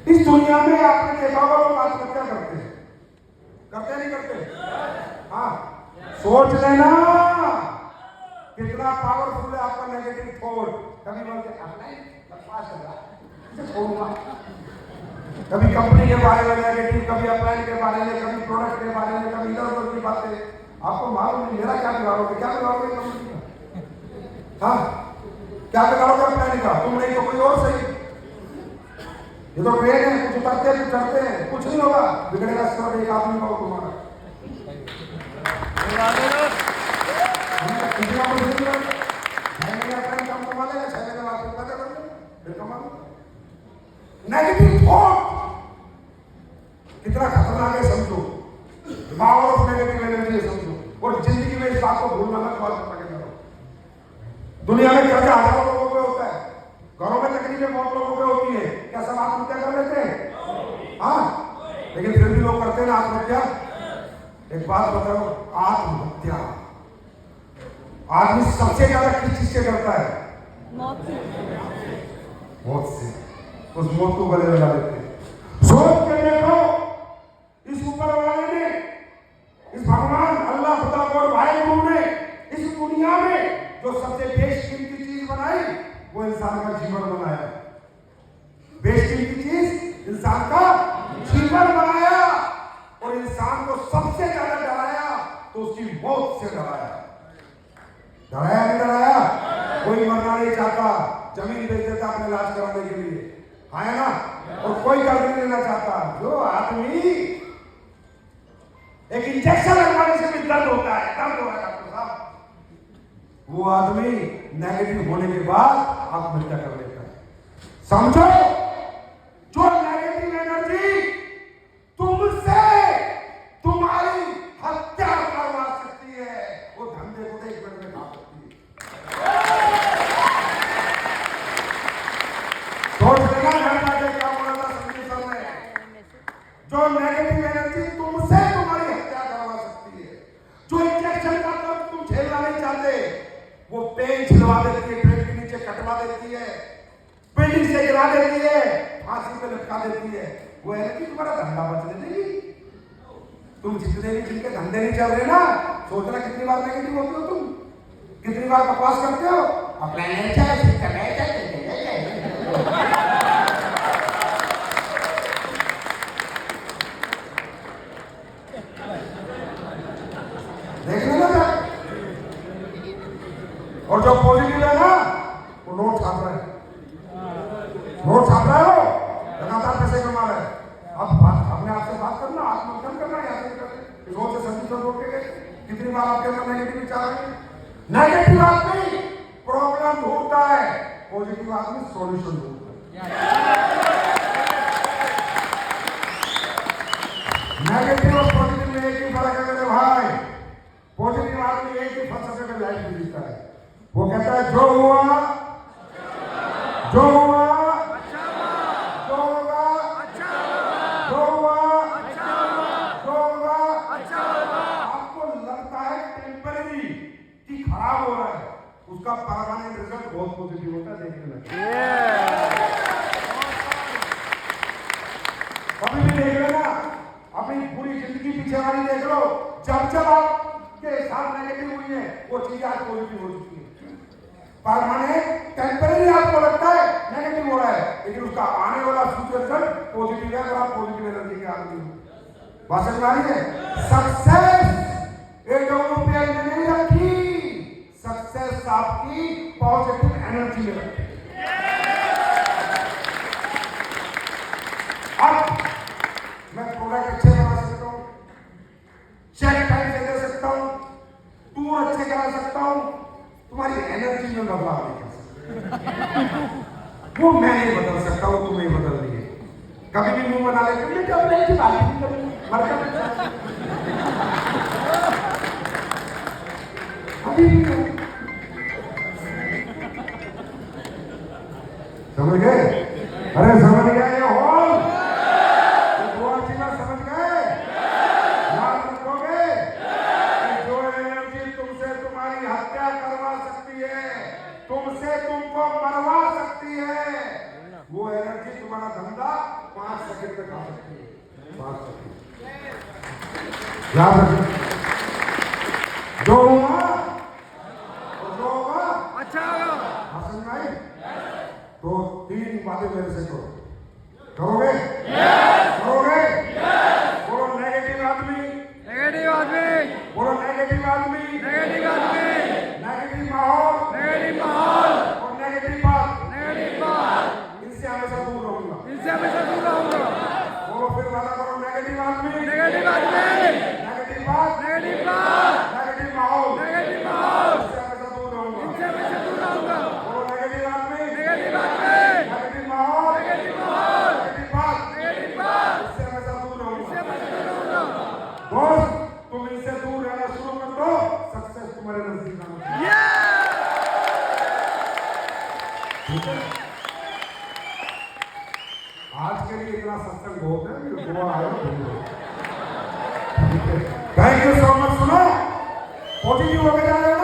इस दुनिया में आपने देखा होगा लोग आत्महत्या करते हैं, करते नहीं करते? हाँ, सोच लेना कितना पावरफुल है आपका नेगेटिव थॉट। कभी बोलते कभी कंपनी के बारे में नेगेटिव, कभी अपलाइन के बारे में, कभी प्रोडक्ट के बारे में, कभी इधर उधर की बातें। आपको मालूम नहीं मेरा क्या बिगाड़ोगे, क्या बिगाड़ोगे कंपनी का? हाँ, क्या बिगाड़ोगे अपलाइन का? तुम नहीं तो कोई और सही। ये तो ट्रेन है, कुछ उतरते हैं कुछ चढ़ते हैं, कुछ नहीं होगा, बिगड़ेगा सिर्फ एक आदमी का तुम्हारा। नेगेटिव थॉट कितना खतरनाक है समझो, पावर ऑफ नेगेटिव एनर्जी समझो, और जिंदगी में इस बात को भूलना मत। बात पकड़ लो, दुनिया में कर्जा हजारों लोगों पे होता है, घरों में तकलीफें बहुत लोगों पे होती है, क्या सब आत्महत्या कर लेते हैं? हाँ, लेकिन फिर भी लोग करते हैं ना आत्महत्या। एक बात बताओ, आत्महत्या आदमी सबसे ज्यादा किस चीज से करता है? मौत से। उस मौत को गले लगा देते हैं। सोच के देखो, इस ऊपर वाले ने, इस भगवान अल्लाह खुदा और वाहिगुरु ने इस दुनिया में जो सबसे बेशकीमती चीज बनाई वो इंसान का जीवन बनाया। बेशकीमती चीज इंसान का जीवन बनाया, और इंसान को सबसे ज्यादा डराया तो उसकी मौत से डराया। डराया नहीं डराया? कोई मरना नहीं चाहता, जमीन बेच देता अपने इलाज कराने के लिए, है ना? और कोई कर्ज नहीं लेना चाहता। जो आदमी एक इंजेक्शन लगवाने से भी दर्द होता है, दर्द हो रहा है डॉक्टर साहब, वो आदमी नेगेटिव होने के बाद आत्महत्या कर लेता है। समझो, जो नेगेटिव एनर्जी तुमसे तुम्हारी हत्या करवा सकती है, वो धंधे को 1 मिनट में खा सकती है। सोच लेना घर जाके क्या बोला था संजय सर ने, जो नेगेटिव एनर्जी तुमसे तुम्हारी हत्या करवा सकती है, जो इंजेक्शन का दर्द तुम झेलना नहीं चाहते, वो पेन छिलवा देती है, पेट के नीचे कटवा देती है, बिल्डिंग से गिरा देती है, फांसी पे लटका देती है, वो एनर्जी तुम्हारा धंधा बचने देगी। तुम जितने भी जिनके धंधे नहीं चल रहे ना, सोचना कितनी बार नेगेटिव होते हो तुम, कितनी बार बकवास करते हो, अपना नहीं चाहिए देख लेना सर। और जो पॉजिटिव है ना, वो नोट छाप रहे हैं, नोट छाप रहे हो, लगातार पैसे कमा रहे हैं। अब बात हमने आपसे बात करना, आत्ममंथन करना, याद नहीं करते रोज से संधि सब रोके गए। कितनी बार आपके अंदर नेगेटिव विचार आए। नेगेटिव आदमी प्रॉब्लम ढूंढता है, पॉजिटिव आदमी सॉल्यूशन ढूंढता है। नेगेटिव और पॉजिटिव में एक ही फर्क है मेरे भाई। पॉजिटिव आदमी एक ही फलसफे में लाइफ में जीता है। वो कहता है जो हुआ जो हुआ जो होगा जो हुआ जो होगा। आपको लगता है टेम्पररी कि खराब हो रहा है, उसका परमानेंट रिजल्ट बहुत पॉजिटिव होता है। देखने में कभी भी देख लेना, अपनी पूरी जिंदगी पीछे वाली देख लो, जब जब आपके साथ नेगेटिव हुई है, वो चीजें आज पॉजिटिव हो चुकी है। परमानेंट टेम्पररी आपको लगता है नेगेटिव हो रहा है, लेकिन उसका आने वाला फ्यूचर रिजल्ट पॉजिटिव है। अगर आप पॉजिटिव एनर्जी के आदमी हो, बात समझ आ रही है। सक्सेस एक रुपया में नहीं रखी, सक्सेस आपकी पॉजिटिव एनर्जी में रखी। अब मैं प्रोडक्ट अच्छे बना सकता हूं, चेक टाइम से दे सकता हूं, टूर अच्छे करा सकता हूं, तुम्हारी एनर्जी में बदलाव नहीं कर सकता। वो मैं नहीं बदल सकता, वो तुम्हें बदल रही है। कभी भी मुंह बना लेते हैं, जब नहीं बात नहीं करूंगी, मर कर अभी भी समझ गए? अरे समझ गए ये हॉल, ये दो चीजें समझ गए? याद रखोगे कि जो एनर्जी तुमसे तुम्हारी हत्या करवा सकती है, तुमसे तुमको मरवा सकती है, वो एनर्जी तुम्हारा धंधा 5 सेकंड तक खा सकती है। 5 सेकंड याद रखो। जो हुआ जो होगा अच्छा होगा। समझ में आई? तो 3 बातें मेरे से करो, करोगे? करोगे? बोलो नेगेटिव आदमी, नेगेटिव आदमी, बोलो नेगेटिव आदमी, नेगेटिव आदमी, नेगेटिव माहौल, नेगेटिव माहौल, और नेगेटिव बात, नेगेटिव बात, इनसे हमेशा दूर रहूंगा। इनसे हमेशा दूर रहूंगा। बोलो फिर वादा करो, नेगेटिव आदमी, नेगेटिव आदमी, नेगेटिव बात, नेगेटिव बात, नेगेटिव माहौल, नेगेटिव माहौल, इससे हमेशा दूर रहूंगा। इनसे हमेशा दूर रहूंगा। बोलो नेगेटिव आदमी, नेगेटिव आदमी, नेगेटिव माहौल, नेगेटिव माहौल, नेगेटिव बात, नेगेटिव बात, इससे हमेशा दूर इनसे रहूंगा। हमेशा दूर रहूंगा। दोस्त, तुम इनसे दूर रहना शुरू कर दो, सक्सेस तुम्हारे नजदीक आना। ठीक है? आज के लिए इतना सत्संग बहुत है कि गोवा आए हो। Thank you so much. सुनो, पॉजिटिव होकर जा रहे हो।